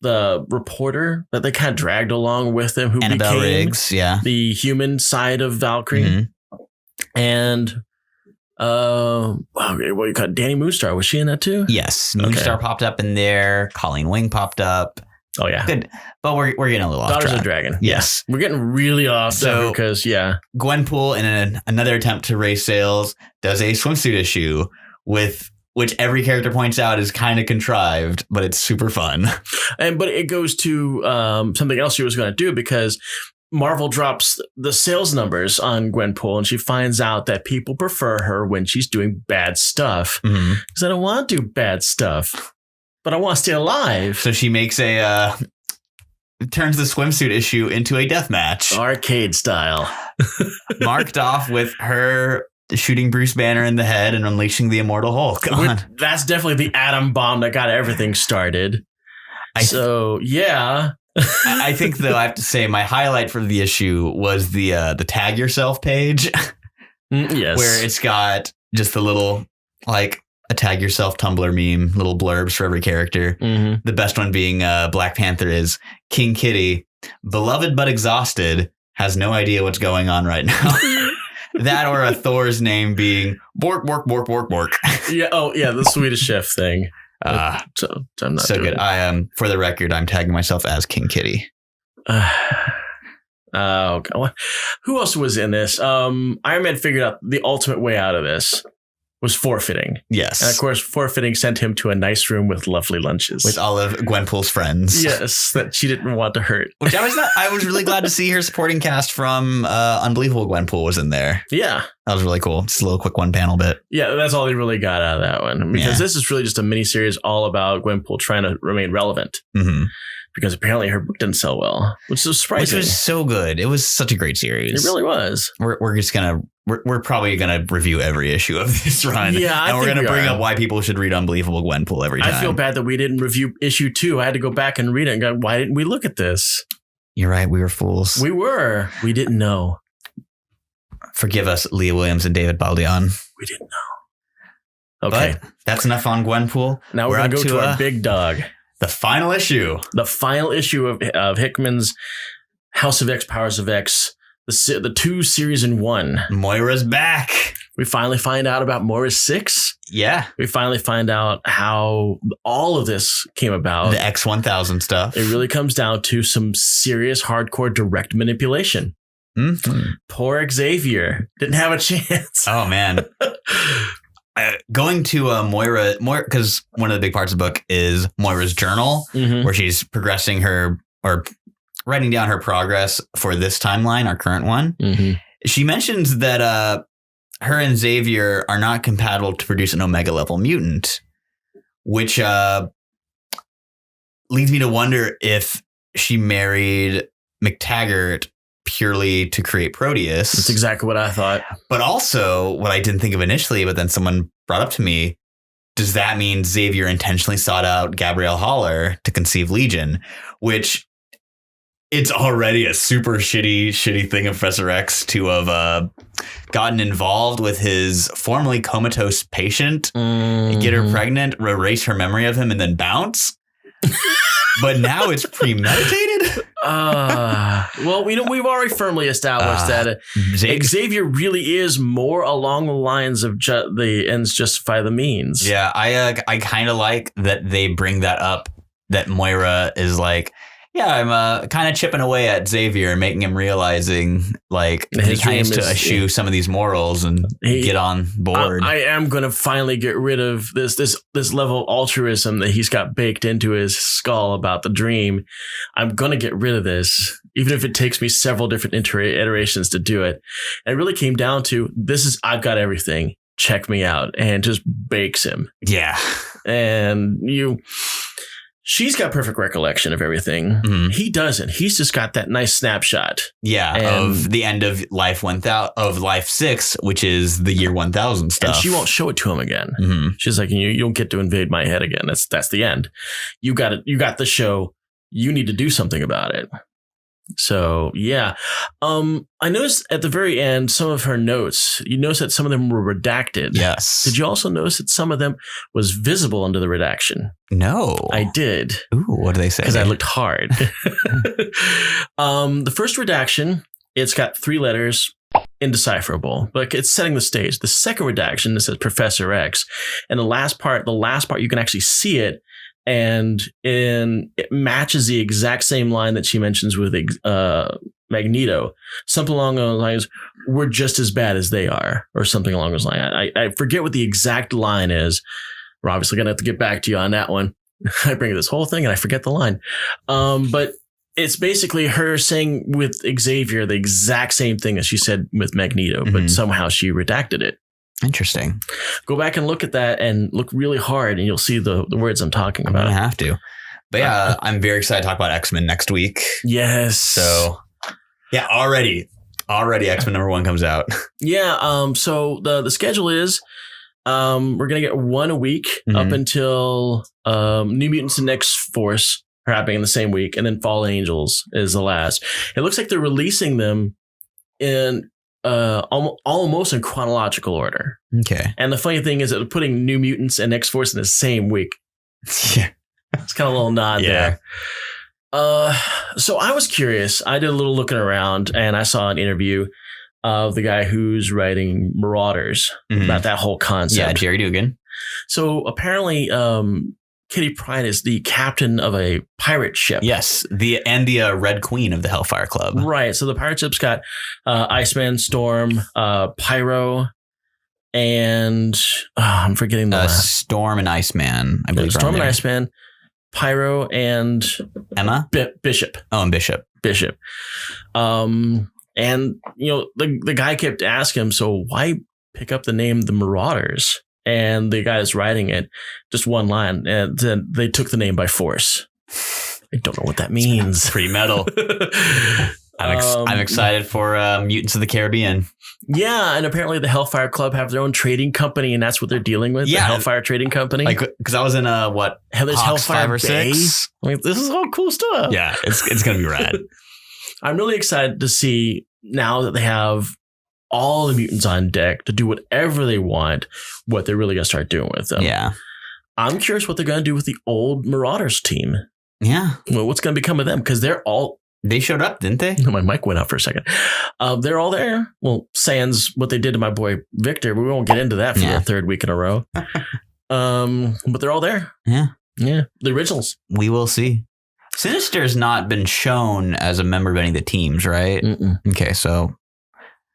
The reporter that they kind of dragged along with them, who Annabelle became Riggs, the human side of Valkyrie, and what you call it, Danny Moonstar, was she in that too? Yes, Moonstar popped up in there. Colleen Wing popped up. Oh yeah, good. But we're getting a little off Daughters track. of Dragon. Yes, we're getting really off because Gwenpool, in another attempt to raise sales, does a swimsuit issue with. Which every character points out is kind of contrived, but it's super fun. But it goes to something else she was going to do because Marvel drops the sales numbers on Gwenpool and she finds out that people prefer her when she's doing bad stuff. Because I don't want to do bad stuff, but I want to stay alive. So she makes turns the swimsuit issue into a death match. Arcade style. Marked off with her shooting Bruce Banner in the head and unleashing the Immortal Hulk. That's definitely the atom bomb that got everything started. I think, though, I have to say my highlight for the issue was the tag yourself page. Yes. Where it's got just the little, like, a tag yourself Tumblr meme, little blurbs for every character. The best one being Black Panther is King Kitty, beloved but exhausted, has no idea what's going on right now. That or a Thor's name being Bork, Bork, Bork, Bork, Bork. Yeah. Oh, yeah. The Swedish Chef thing. So I'm not so good. I am, for the record, I'm tagging myself as King Kitty. Okay. Who else was in this? Iron Man figured out the ultimate way out of this was forfeiting. Yes. And of course, forfeiting sent him to a nice room with lovely lunches. With all of Gwenpool's friends. Yes, that she didn't want to hurt. Which I was really glad to see her supporting cast from Unbelievable Gwenpool was in there. Yeah. That was really cool. Just a little quick one panel bit. Yeah, that's all they really got out of that one. Because this is really just a miniseries all about Gwenpool trying to remain relevant. Because apparently her book didn't sell well, which is surprising. Which was so good. It was such a great series. It really was. We're probably going to review every issue of this run. Yeah, and we're going to bring up why people should read Unbelievable Gwenpool every time. I feel bad that we didn't review issue 2. I had to go back and read it and go, why didn't we look at this? You're right. We were fools. We were. We didn't know. Forgive us, Leah Williams and David Baldeon. We didn't know. Okay. But that's enough on Gwenpool. Now we're going to go to our big dog. The final issue. The final issue of Hickman's House of X, Powers of X. The 2 series in 1. Moira's back. We finally find out about Moira's 6. Yeah. We finally find out how all of this came about. The X-1000 stuff. It really comes down to some serious hardcore direct manipulation. Poor Xavier didn't have a chance. Oh, man. Going to Moira, because one of the big parts of the book is Moira's journal, where she's progressing or writing down her progress for this timeline, our current one. She mentions that her and Xavier are not compatible to produce an Omega level mutant, which leads me to wonder if she married McTaggart purely to create Proteus. That's exactly what I thought. But also what I didn't think of initially, but then someone brought up to me, does that mean Xavier intentionally sought out Gabrielle Haller to conceive Legion, which it's already a super shitty thing of Professor X to have gotten involved with his formerly comatose patient, get her pregnant, erase her memory of him, and then bounce. But now it's premeditated. Well, we've already firmly established that Xavier really is more along the lines of the ends justify the means. Yeah, I kind of like that they bring that up. That Moira is like, yeah, I'm kind of chipping away at Xavier and making him realizing like he kind of needs to eschew some of these morals and get on board. I am going to finally get rid of this level of altruism that he's got baked into his skull about the dream. I'm going to get rid of this, even if it takes me several different iterations to do it. And it really came down to I've got everything. Check me out, and just bakes him. Yeah, and she's got perfect recollection of everything. Mm-hmm. He doesn't. He's just got that nice snapshot. Yeah, of the end of Life 6, which is the year 1000 stuff. And she won't show it to him again. Mm-hmm. She's like, you don't get to invade my head again. That's the end. You got it. You got the show. You need to do something about it. So, yeah. I noticed at the very end, some of her notes, you notice that some of them were redacted. Yes. Did you also notice that some of them was visible under the redaction? No. I did. Ooh, what do they say? Because I looked hard. The first redaction, it's got 3 letters, indecipherable, but it's setting the stage. The second redaction, it says Professor X. And the last part, you can actually see it. And it matches the exact same line that she mentions with Magneto. Something along those lines, we're just as bad as they are, or something along those lines. I forget what the exact line is. We're obviously going to have to get back to you on that one. I bring this whole thing and I forget the line. But it's basically her saying with Xavier the exact same thing as she said with Magneto, but somehow she redacted it. Interesting. Go back and look at that and look really hard and you'll see the words I'm talking about. I'm going to have to. But yeah, I'm very excited to talk about X-Men next week. Yes. So yeah, already X-Men #1 comes out. Yeah. So the schedule is we're going to get one a week up until New Mutants and X-Force are happening in the same week. And then Fallen Angels is the last. It looks like they're releasing them in almost in chronological order. Okay. And the funny thing is that they're putting New Mutants and X-Force in the same week. Yeah. It's kind of a little nod there. So I was curious. I did a little looking around and I saw an interview of the guy who's writing Marauders about that whole concept. Yeah, Jerry Dugan. So apparently Kitty Pryde is the captain of a pirate ship. Yes, the Red Queen of the Hellfire Club. Right. So the pirate ship's got Iceman, Storm, Pyro, and I'm forgetting the last. Storm and Iceman, I believe. Storm and Iceman, Pyro, and Emma? Bishop. Oh, and Bishop. And the guy kept asking him, so why pick up the name The Marauders? And the guy that's writing it, just one line, and then they took the name by force. I don't know what that means. It's pretty metal. I'm excited for Mutants of the Caribbean. Yeah, and apparently the Hellfire Club have their own trading company, and that's what they're dealing with. Yeah, the Hellfire Trading Company. Like, because I was in there's Hellfire 5 or 6. Like, this is all cool stuff. Yeah, it's gonna be rad. I'm really excited to see now that they have all the mutants on deck to do whatever they want, what they're really going to start doing with them. Yeah. I'm curious what they're going to do with the old Marauders team. Yeah. Well, what's going to become of them? Because they showed up, didn't they? My mic went out for a second. They're all there. Well, sans what they did to my boy Victor, but we won't get into that for the 3rd week in a row. But they're all there. Yeah. Yeah. The originals. We will see. Sinister's not been shown as a member of any of the teams, right? Mm-mm. Okay, so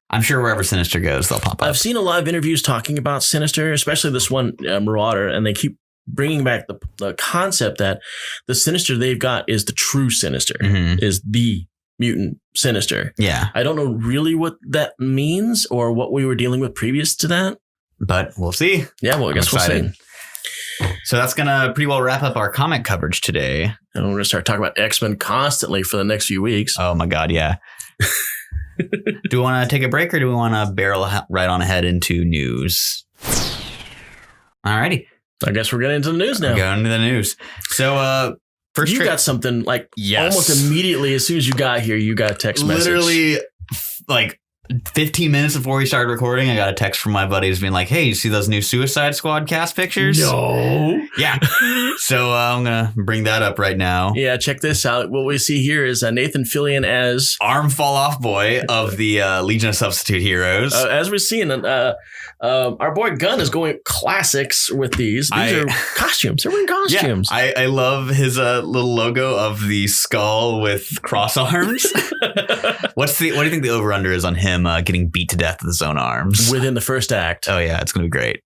I'm sure wherever Sinister goes, they'll pop up. I've seen a lot of interviews talking about Sinister, especially this one Marauder, and they keep bringing back the concept that the Sinister they've got is the true Sinister, is the mutant Sinister. Yeah. I don't know really what that means or what we were dealing with previous to that. But we'll see. Yeah, well, I guess we'll see. So that's going to pretty well wrap up our comic coverage today. And we're going to start talking about X-Men constantly for the next few weeks. Oh, my God. Yeah. Do we want to take a break or do we want to barrel right on ahead into news? All righty. I guess we're getting into the news now. We're going to the news. So, first you got something like almost immediately as soon as you got here, you got a text message. Literally like 15 minutes before we started recording, I got a text from my buddies being like, hey, you see those new Suicide Squad cast pictures? No. Yeah. So I'm going to bring that up right now. Yeah, check this out. What we see here is Nathan Fillion as Arm Fall Off Boy of the Legion of Substitute Heroes. As we're seeing, our boy Gunn is going classics with these. These are costumes. They're wearing costumes. Yeah, I love his little logo of the skull with cross arms. What do you think the over-under is on him getting beat to death with his own arms? Within the first act. Oh, yeah. It's going to be great.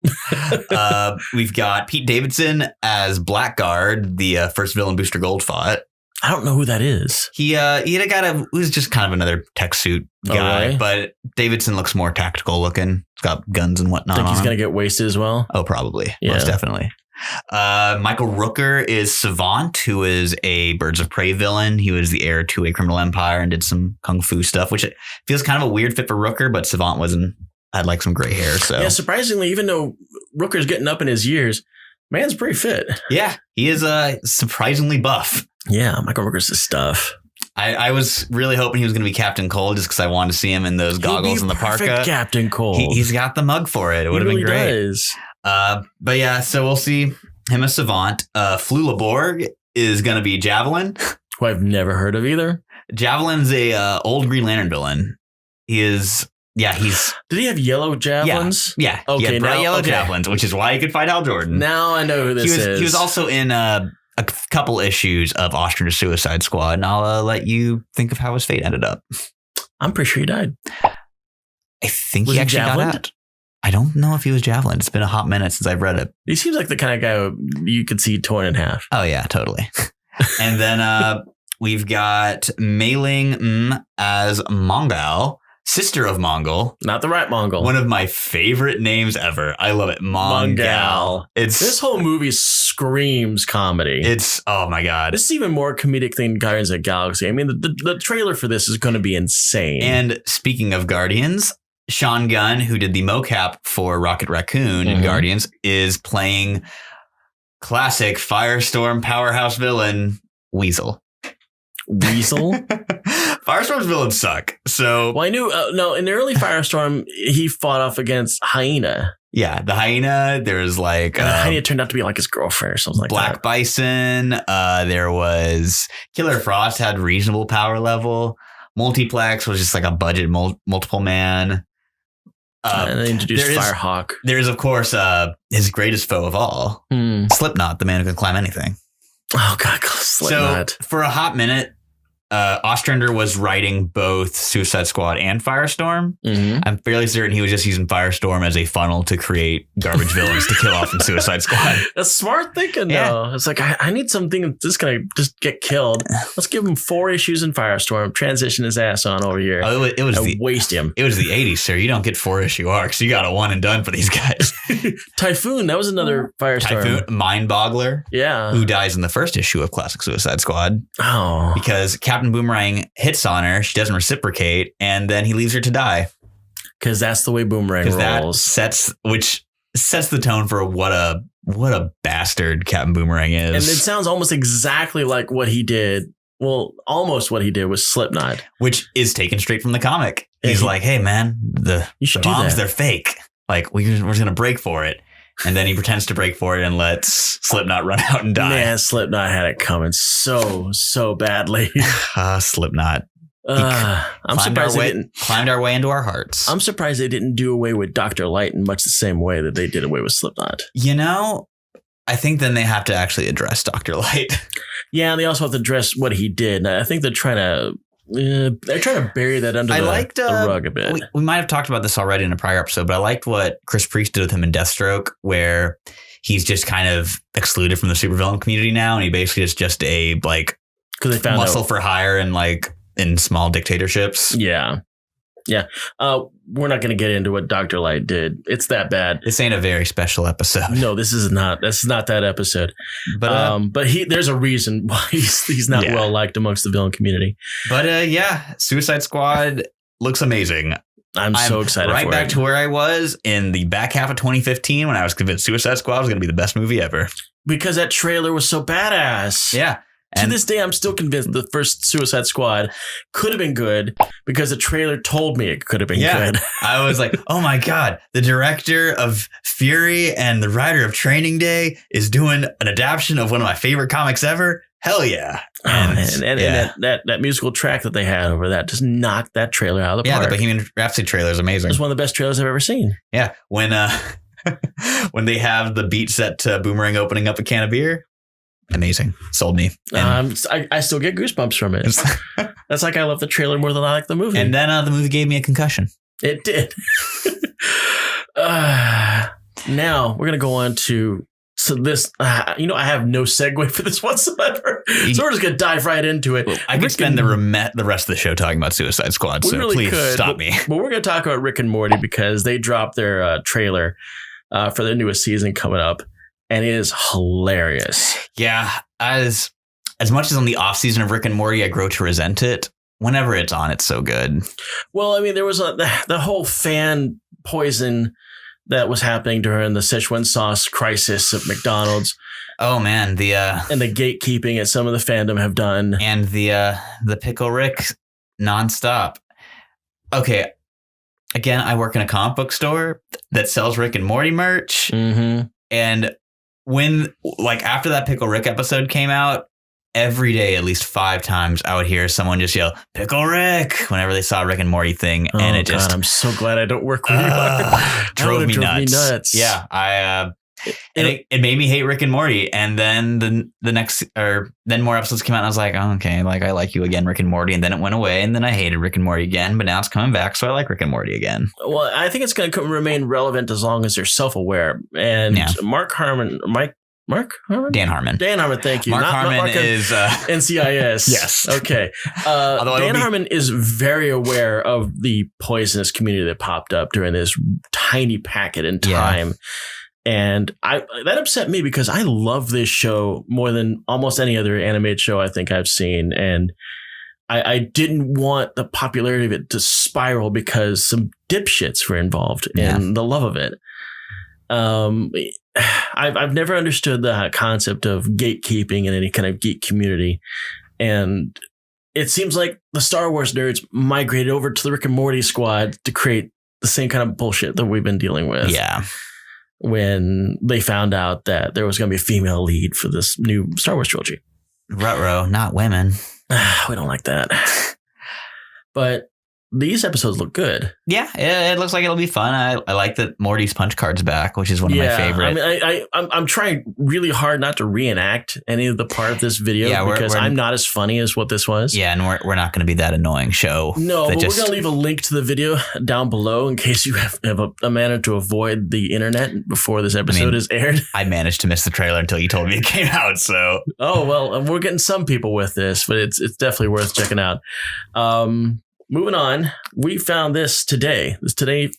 We've got Pete Davidson as Blackguard, the first villain Booster Gold fought. I don't know who that is. He had a guy who's just kind of another tech suit guy, really? But Davidson looks more tactical looking. He's got guns and whatnot. Think he's going to get wasted as well? Oh, probably. Yeah. Most definitely. Michael Rooker is Savant, who is a Birds of Prey villain. He was the heir to a criminal empire and did some kung fu stuff, which feels kind of a weird fit for Rooker, but Savant had like some gray hair. So yeah, surprisingly, even though Rooker's getting up in his years, man's pretty fit. Yeah, he is surprisingly buff. Yeah, Michael Rooker's the stuff. I was really hoping he was going to be Captain Cold just because I wanted to see him in those goggles and the parka. Captain Cold. He's got the mug for it. It would have been great. Does. But yeah, so we'll see him as Savant. Flula Borg is going to be Javelin, who I've never heard of either. Javelin's a old Green Lantern villain. He is. Yeah, he's. Did he have yellow javelins? Yeah. Okay. He had bright yellow javelins, which is why he could fight Hal Jordan. Now I know who this is. He was also in a couple issues of Ostrich's Suicide Squad, and I'll let you think of how his fate ended up. I'm pretty sure he died. I think he actually got out. I don't know if he was Javelin. It's been a hot minute since I've read it. He seems like the kind of guy who you could see torn in half. Oh, yeah, totally. And then we've got Mei Ling as Mongol, sister of Mongol. Not the right Mongol. One of my favorite names ever. I love it. Mongol. This whole movie screams comedy. Oh my God. This is even more comedic than Guardians of the Galaxy. I mean, the trailer for this is going to be insane. And speaking of Guardians, Sean Gunn, who did the mocap for Rocket Raccoon in Guardians, is playing classic Firestorm powerhouse villain Weasel. Firestorm's villains suck. So, well, I knew in the early Firestorm he fought off against Hyena. Yeah, the Hyena. There's like and the Hyena turned out to be like his girlfriend or something like Black that. Bison. There was Killer Frost had reasonable power level. Multiplex was just like a budget multiple man. And they introduced Firehawk. There is, of course, his greatest foe of all, Slipknot, the man who can climb anything. Oh, God, Slipknot. So for a hot minute, Ostrander was writing both Suicide Squad and Firestorm. I'm fairly certain he was just using Firestorm as a funnel to create garbage villains to kill off in Suicide Squad. That's smart thinking, though. It's like, I need something that's just going to just get killed. Let's give him 4 issues in Firestorm, transition his ass on over here. Oh, it was waste him. It was the 80s, sir. You don't get 4-issue arcs. You got a one and done for these guys. Typhoon, that was another Firestorm. Typhoon, Mind Boggler. Yeah. Who dies in the first issue of Classic Suicide Squad. Oh. Because Captain Boomerang hits on her, she doesn't reciprocate, and then he leaves her to die. Because that's the way Boomerang rolls. That sets the tone for what a bastard Captain Boomerang is. And it sounds almost exactly like what he did. Well, almost what he did with Slipknot, which is taken straight from the comic. He's like, "Hey, man, the bombs, they're fake. Like we're just gonna break for it." And then he pretends to break for it and lets Slipknot run out and die. Man, Slipknot had it coming so badly. Slipknot. I'm surprised they didn't climbed our way into our hearts. I'm surprised they didn't do away with Dr. Light in much the same way that they did away with Slipknot. You know, I think then they have to actually address Dr. Light. Yeah, and they also have to address what he did. And I think they're trying to bury that under the rug a bit. We might have talked about this already in a prior episode, but I liked what Chris Priest did with him in Deathstroke, where he's just kind of excluded from the supervillain community now, and he basically is just a like because they found muscle for hire and like in small dictatorships. Yeah, Yeah. We're not going to get into what Dr. Light did. It's that bad. This ain't a very special episode. No, this is not. That's not that episode. But there's a reason why he's not well liked amongst the villain community. But Suicide Squad looks amazing. I'm so excited for it. Right back to where I was in the back half of 2015 when I was convinced Suicide Squad was going to be the best movie ever. Because that trailer was so badass. Yeah. To this day, I'm still convinced the first Suicide Squad could have been good because the trailer told me it could have been good. I was like, oh my God, the director of Fury and the writer of Training Day is doing an adaptation of one of my favorite comics ever. Hell yeah. And that musical track that they had over that just knocked that trailer out of the park. Yeah, the Bohemian Rhapsody trailer is amazing. It's one of the best trailers I've ever seen. Yeah. When they have the beat set to Boomerang opening up a can of beer. Amazing. Sold me. I still get goosebumps from it. That's like I love the trailer more than I like the movie. And then the movie gave me a concussion. It did. Now we're going to go on to this. I have no segue for this whatsoever. So we're just going to dive right into it. I could spend the rest of the show talking about Suicide Squad. So really please stop me. But we're going to talk about Rick and Morty because they dropped their trailer for their newest season coming up. And it is hilarious. Yeah. As much as on the off season of Rick and Morty, I grow to resent it. Whenever it's on, it's so good. Well, I mean, there was the whole fan poison that was happening during the Szechuan sauce crisis at McDonald's. Oh man, and the gatekeeping that some of the fandom have done, and the Pickle Rick nonstop. Okay, again, I work in a comic book store that sells Rick and Morty merch, and when after that Pickle Rick episode came out, every day at least 5 times I would hear someone just yell "Pickle Rick" whenever they saw a Rick and Morty thing, and it just I'm so glad I don't work with you. drove me nuts. Yeah, it made me hate Rick and Morty, and then then more episodes came out, and I was like, oh, okay, I like you again, Rick and Morty, and then it went away, and then I hated Rick and Morty again, but now it's coming back, so I like Rick and Morty again. Well, I think it's going to remain relevant as long as they're self-aware. And Dan Harmon, thank you. Mark Harmon is NCIS. Yes. Okay. Dan Harmon is very aware of the poisonous community that popped up during this tiny packet in time. Yeah. And that upset me because I love this show more than almost any other animated show I think I've seen. And I didn't want the popularity of it to spiral because some dipshits were involved in the love of it. I've never understood the concept of gatekeeping in any kind of geek community. And it seems like the Star Wars nerds migrated over to the Rick and Morty squad to create the same kind of bullshit that we've been dealing with. Yeah. When they found out that there was going to be a female lead for this new Star Wars trilogy. Ruh-roh, not women. We don't like that. But these episodes look good. Yeah, it looks like it'll be fun. I like that Morty's punch card's back, which is one of my favorite. I mean, I'm trying really hard not to reenact any of the part of this video because I'm not as funny as what this was. Yeah, and we're not going to be that annoying show. No, but we're going to leave a link to the video down below in case you have a manner to avoid the internet before this episode is aired. I managed to miss the trailer until you told me it came out. So, oh well, we're getting some people with this, but it's definitely worth checking out. Moving on, we found this today.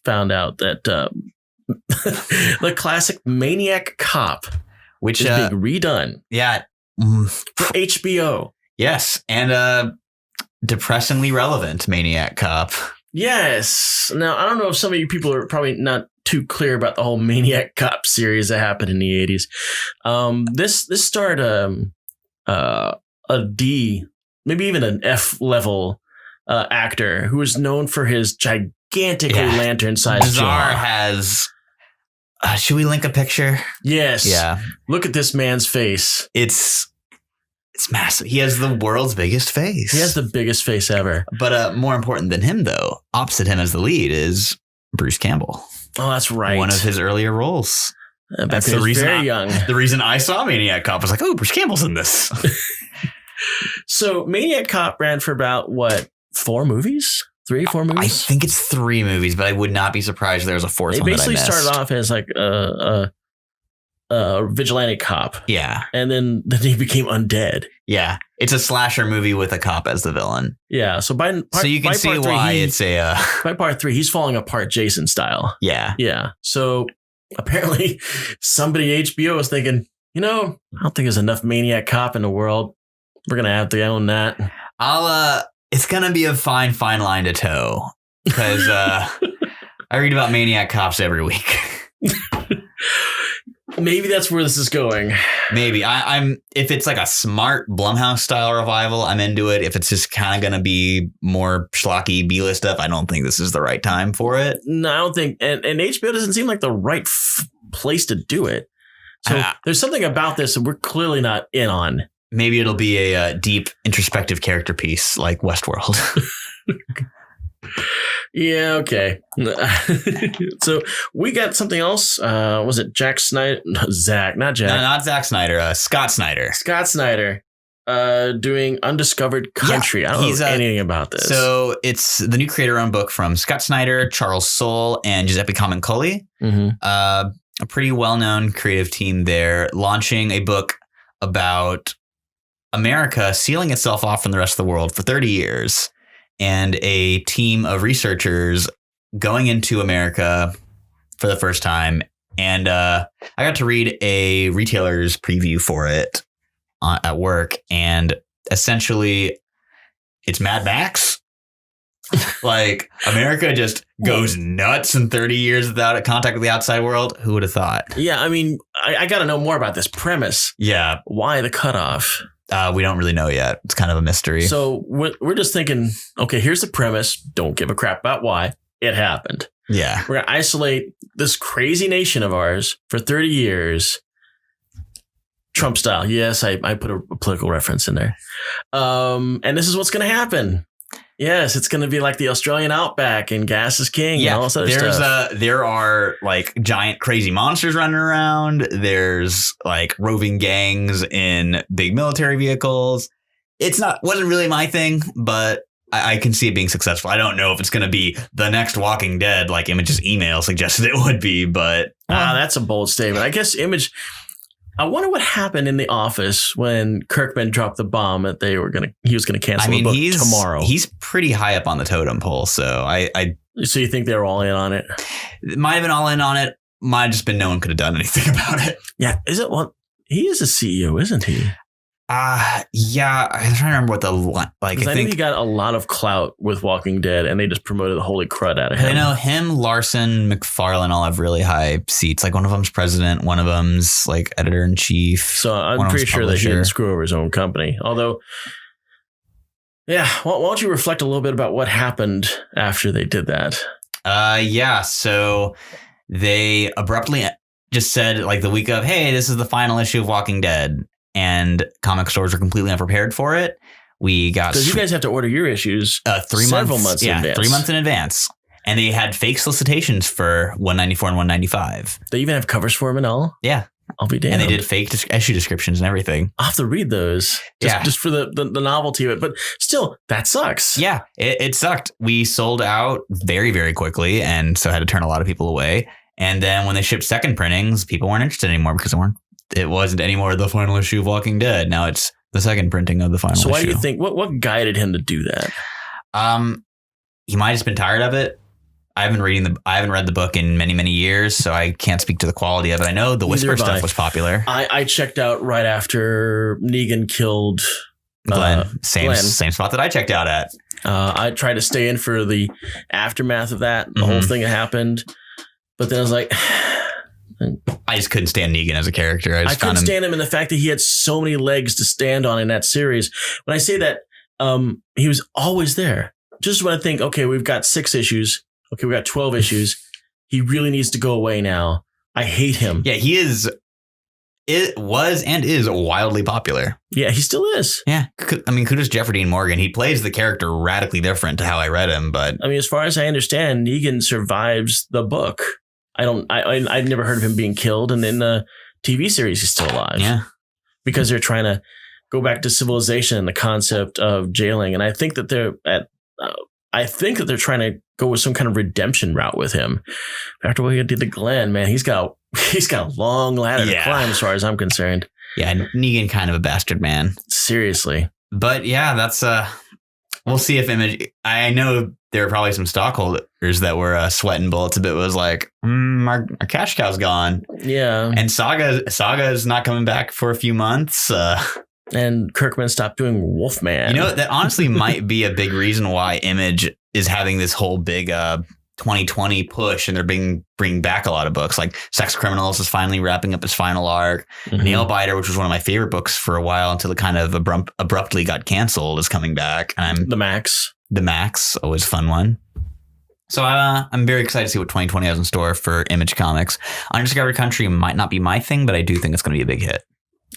Found out that the classic Maniac Cop, which is being redone. Yeah. For HBO. Yes. And depressingly relevant Maniac Cop. Yes. Now, I don't know if some of you people are probably not too clear about the whole Maniac Cop series that happened in the 80s. This starred a D, maybe even an F level actor who is known for his gigantically lantern-sized jaw. Has. Should we link a picture? Yes. Yeah. Look at this man's face. It's massive. He has the world's biggest face. He has the biggest face ever. But more important than him, though, opposite him as the lead is Bruce Campbell. Oh, that's right. One of his earlier roles. That's the reason. Very young. The reason I saw Maniac Cop was like, oh, Bruce Campbell's in this. So Maniac Cop ran for about 4 movies? 3, 4 movies? I think it's 3 movies, but I would not be surprised if there was a 4th one. It basically started off as like a vigilante cop. Yeah. And then he became undead. Yeah. It's a slasher movie with a cop as the villain. Yeah. So so you can see why it's a... by part 3, he's falling apart Jason style. Yeah. Yeah. So apparently somebody at HBO is thinking, I don't think there's enough Maniac Cop in the world. We're going to have to own that. It's going to be a fine line to toe because I read about Maniac Cops every week. Maybe that's where this is going. Maybe. I'm if it's like a smart Blumhouse style revival, I'm into it. If it's just kind of going to be more schlocky B-list stuff, I don't think this is the right time for it. No, I don't think. And HBO doesn't seem like the right place to do it. So there's something about this that we're clearly not in on. Maybe it'll be a deep introspective character piece like Westworld. Yeah, okay. So we got something else. Was it Jack Snyder? No, Zach, not Jack. No, not Zack Snyder. Scott Snyder. Scott Snyder doing Undiscovered Country. Yeah, I don't know anything about this. So it's the new creator-owned book from Scott Snyder, Charles Soule, and Giuseppe Camuncoli. Mm-hmm. A pretty well-known creative team there, launching a book about America sealing itself off from the rest of the world for 30 years. And a team of researchers going into America for the first time. And I got to read a retailer's preview for it at work. And essentially, it's Mad Max. Like, America just goes nuts in 30 years without contact with the outside world. Who would have thought? Yeah, I mean, I got to know more about this premise. Yeah. Why the cutoff? We don't really know yet. It's kind of a mystery. So we're just thinking, okay, here's the premise. Don't give a crap about why. It happened. Yeah. We're going to isolate this crazy nation of ours for 30 years. Trump style. Yes, I put a political reference in there. And this is what's going to happen. Yes, it's going to be like the Australian outback and gas is king. Yeah, and all this other stuff. There are like giant crazy monsters running around. There's like roving gangs in big military vehicles. Wasn't really my thing, but I can see it being successful. I don't know if it's going to be the next Walking Dead, like Image's email suggested it would be, but that's a bold statement. I guess Image. I wonder what happened in the office when Kirkman dropped the bomb that he was going to cancel the book tomorrow. He's pretty high up on the totem pole, so So you think they were all in on it? Might have been all in on it. Might have just been no one could have done anything about it. Yeah, is it? Well, he is a CEO, isn't he? Yeah, I'm trying to remember what the I think he got a lot of clout with Walking Dead, and they just promoted the holy crud out of him. I know him, Larson, McFarlane all have really high seats. Like one of them's president, one of them's like editor in chief. So I'm pretty sure that he didn't screw over his own company. Although, yeah, why don't you reflect a little bit about what happened after they did that? Yeah. So they abruptly just said like the week of, hey, this is the final issue of Walking Dead. And comic stores were completely unprepared for it. We got because you guys have to order your issues several months in advance. 3 months in advance, and they had fake solicitations for 194 and 195. They even have covers for them and all. Yeah, I'll be damned. And they did fake issue descriptions and everything. I'll have to read those. Just for the novelty of it, but still, that sucks. Yeah, it sucked. We sold out very, very quickly, and so had to turn a lot of people away. And then when they shipped second printings, people weren't interested anymore because it wasn't anymore the final issue of Walking Dead. Now it's the second printing of the final issue. So why do you think, what guided him to do that? He might have just been tired of it. I haven't read the book in many, many years, so I can't speak to the quality of it. I know the Whisper stuff was popular. I checked out right after Negan killed Glenn. Same spot that I checked out at. I tried to stay in for the aftermath of that, the whole thing that happened. But then I was like... I just couldn't stand Negan as a character. I couldn't stand him in the fact that he had so many legs to stand on in that series. When I say that, he was always there. Just when I think, okay, we've got 6 issues. Okay, we got 12 issues. He really needs to go away now. I hate him. Yeah, he is. It was and is wildly popular. Yeah, he still is. Yeah. I mean, kudos Jeffrey Dean Morgan. He plays the character radically different to how I read him. But I mean, as far as I understand, Negan survives the book. I've never heard of him being killed. And in the TV series, he's still alive. Yeah. Because they're trying to go back to civilization and the concept of jailing. And I think that they're trying to go with some kind of redemption route with him. After what he did to Glenn, man, he's got He's got a long ladder to climb as far as I'm concerned. Yeah, Negan kind of a bastard man. Seriously. But yeah, that's we'll see if Image. I know there were probably some stockholders that were sweating bullets a bit. Was like, our cash cow's gone. Yeah, and Saga is not coming back for a few months. And Kirkman stopped doing Wolfman. You know, that honestly might be a big reason why Image is having this whole big 2020 push, and they're bringing back a lot of books. Like Sex Criminals is finally wrapping up its final arc. Nailbiter, which was one of my favorite books for a while until it kind of abruptly got canceled, is coming back. And The Max, always a fun one. So I'm very excited to see what 2020 has in store for Image Comics. Undiscovered Country might not be my thing, but I do think it's going to be a big hit.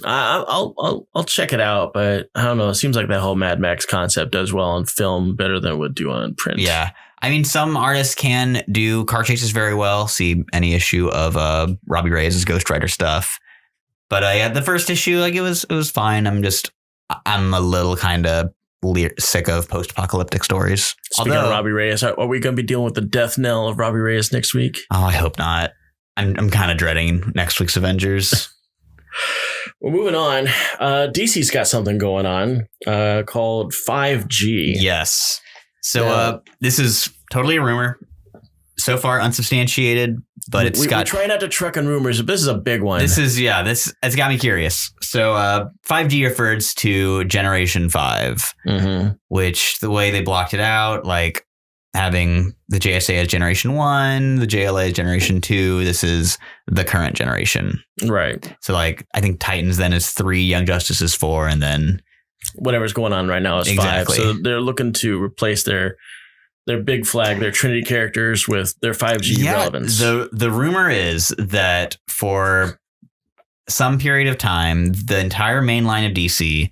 I'll check it out, but I don't know. It seems like that whole Mad Max concept does well on film better than it would do on print. Yeah. I mean, some artists can do car chases very well. See any issue of Robbie Reyes' Ghost Rider stuff. But yeah, the first issue, like it was fine. I'm a little kind of sick of post-apocalyptic stories. Speaking of Robbie Reyes, are we going to be dealing with the death knell of Robbie Reyes next week? Oh, I hope not. I'm kind of dreading next week's Avengers. Well, moving on. DC's got something going on called 5G. Yes. So this is totally a rumor. So far unsubstantiated, but we try not to truck on rumors, but this is a big one. It's got me curious. So 5G refers to Generation 5, which the way they blocked it out, like having the JSA as Generation 1, the JLA as Generation 2, this is the current generation. Right. So like, I think Titans then is 3, Young Justice is 4, and then whatever's going on right now is 5. So they're looking to replace their big flag, their Trinity characters with their 5G relevance. The rumor is that for some period of time, the entire main line of DC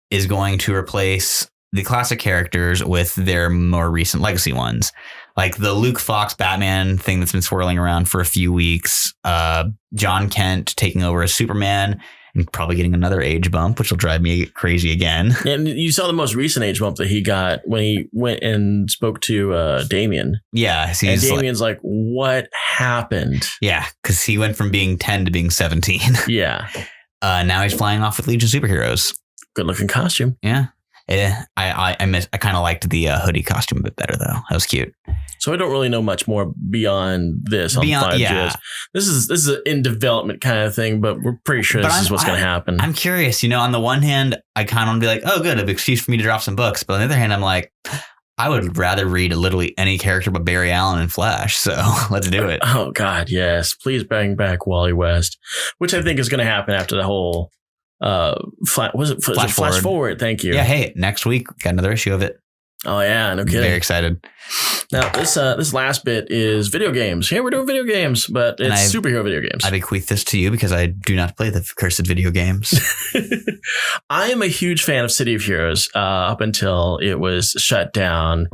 is going to replace the classic characters with their more recent legacy ones. Like the Luke Fox Batman thing that's been swirling around for a few weeks. John Kent taking over as Superman and probably getting another age bump, which will drive me crazy again. And you saw the most recent age bump that he got when he went and spoke to Damian. Yeah. And Damian's like, what happened? Yeah, because he went from being 10 to being 17. Yeah. Now he's flying off with Legion superheroes. Good looking costume. Yeah. I kind of liked the hoodie costume a bit better, though. That was cute. So I don't really know much more beyond this on 5G. Yeah. This is an in development kind of thing, but we're pretty sure this is what's going to happen. I'm curious. You know, on the one hand, I kind of want to be like, oh, good, an excuse for me to drop some books. But on the other hand, I'm like, I would rather read literally any character but Barry Allen and Flash. So let's do it. Oh, God, yes. Please bring back Wally West, which I think is going to happen after the whole Flash Forward. Thank you. Yeah. Hey, next week, got another issue of it. Oh, yeah. No kidding. Very excited. Now, this last bit is video games. Yeah, we're doing video games, but it's superhero video games. I bequeath this to you because I do not play the cursed video games. I am a huge fan of City of Heroes up until it was shut down.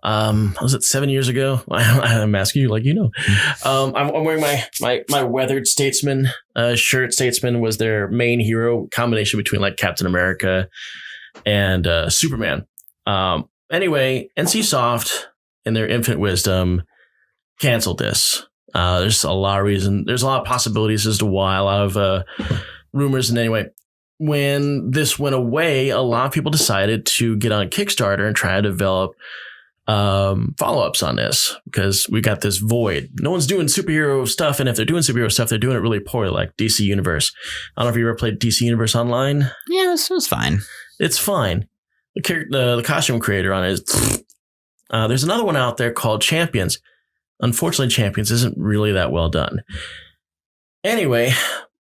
Was it 7 years ago? I'm asking you like you know. I'm wearing my weathered Statesman shirt. Statesman was their main hero, combination between like Captain America and Superman. Anyway, NCSoft, in their infinite wisdom, canceled this. There's a lot of reason. There's a lot of possibilities as to why. A lot of rumors. And anyway, when this went away, a lot of people decided to get on Kickstarter and try to develop follow-ups on this because we got this void. No one's doing superhero stuff, and if they're doing superhero stuff, they're doing it really poorly, like DC Universe. I don't know if you ever played DC Universe Online. Yeah, this was fine. It's fine. The costume creator on it is there's another one out there called Champions. Unfortunately, Champions isn't really that well done. Anyway,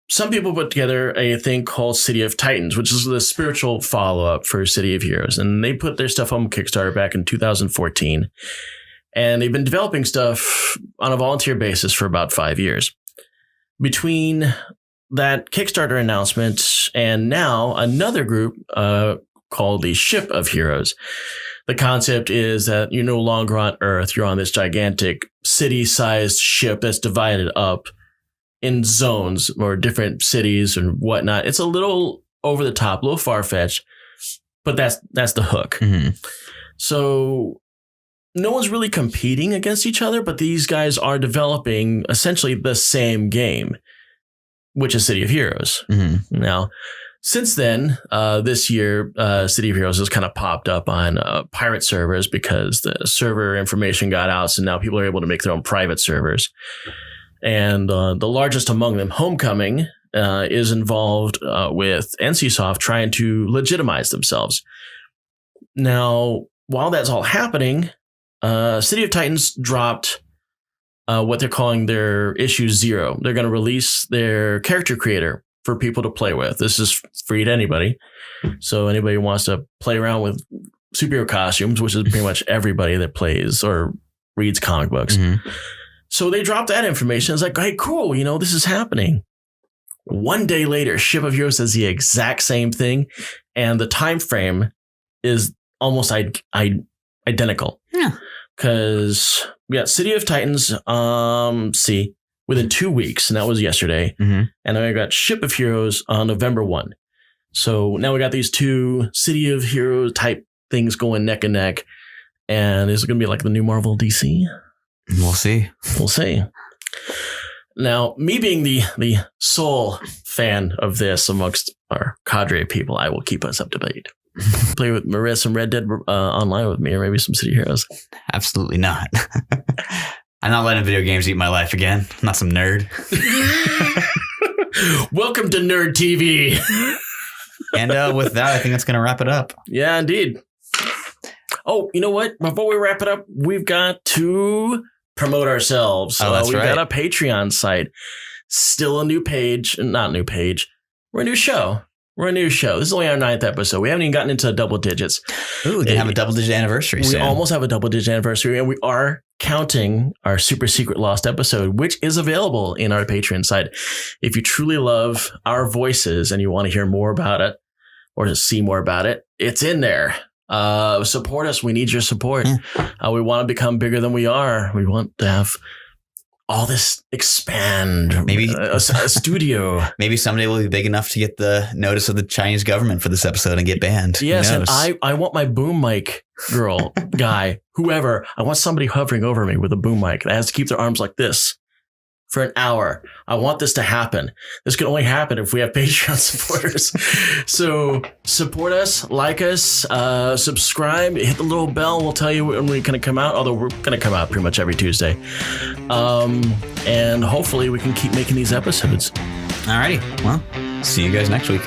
some people put together a thing called City of Titans, which is the spiritual follow-up for City of Heroes. And they put their stuff on Kickstarter back in 2014. And they've been developing stuff on a volunteer basis for about 5 years. Between that Kickstarter announcement and now another group called the Ship of Heroes. The concept is that you're no longer on Earth. You're on this gigantic city-sized ship that's divided up in zones or different cities and whatnot. It's a little over the top, a little far-fetched, but that's the hook. Mm-hmm. So no one's really competing against each other, but these guys are developing essentially the same game, which is City of Heroes. Mm-hmm. Now, since then, this year, City of Heroes has kind of popped up on pirate servers because the server information got out. So now people are able to make their own private servers. And the largest among them, Homecoming, is involved with NCSoft trying to legitimize themselves. Now, while that's all happening, City of Titans dropped what they're calling their issue 0. They're going to release their character creator for people to play with. This is free to anybody. So anybody who wants to play around with superhero costumes, which is pretty much everybody that plays or reads comic books. Mm-hmm. So they dropped that information. It's like, hey, cool. This is happening. One day later, Ship of Heroes says the exact same thing. And the time frame is almost identical. Yeah. Because we got City of Titans, within 2 weeks, and that was yesterday. Mm-hmm. And then I got Ship of Heroes on November 1. So now we got these two City of Heroes type things going neck and neck. And is it going to be like the new Marvel DC? We'll see. We'll see. Now, me being the sole fan of this amongst our cadre of people, I will keep us up to date. Play with Marissa, some Red Dead online with me, or maybe some City Heroes. Absolutely not. I'm not letting video games eat my life again. I'm not some nerd. Welcome to Nerd TV. And with that, I think that's going to wrap it up. Yeah, indeed. Oh, you know what? Before we wrap it up, we've got to promote ourselves. That's right. We've got a Patreon site. Still a new page. Not new page. We're a new show. This is only our 9th episode. We haven't even gotten into double digits. Ooh, we can have a double-digit anniversary soon. We almost have a double-digit anniversary, and we are counting our super secret lost episode, which is available in our Patreon site. If you truly love our voices and you want to hear more about it or to see more about it, it's in there. Support us. We need your support. We want to become bigger than we are. We want to have all this expand. Maybe a studio. Maybe someday we'll be big enough to get the notice of the Chinese government for this episode and get banned. Yes, and I want my boom mic girl, guy, whoever. I want somebody hovering over me with a boom mic that has to keep their arms like this for an hour. I want this to happen. This can only happen if we have Patreon supporters. So support us, like us, subscribe, hit the little bell. We'll tell you when we're going to come out, although we're going to come out pretty much every Tuesday. And hopefully we can keep making these episodes. Alrighty. Well, see you guys next week.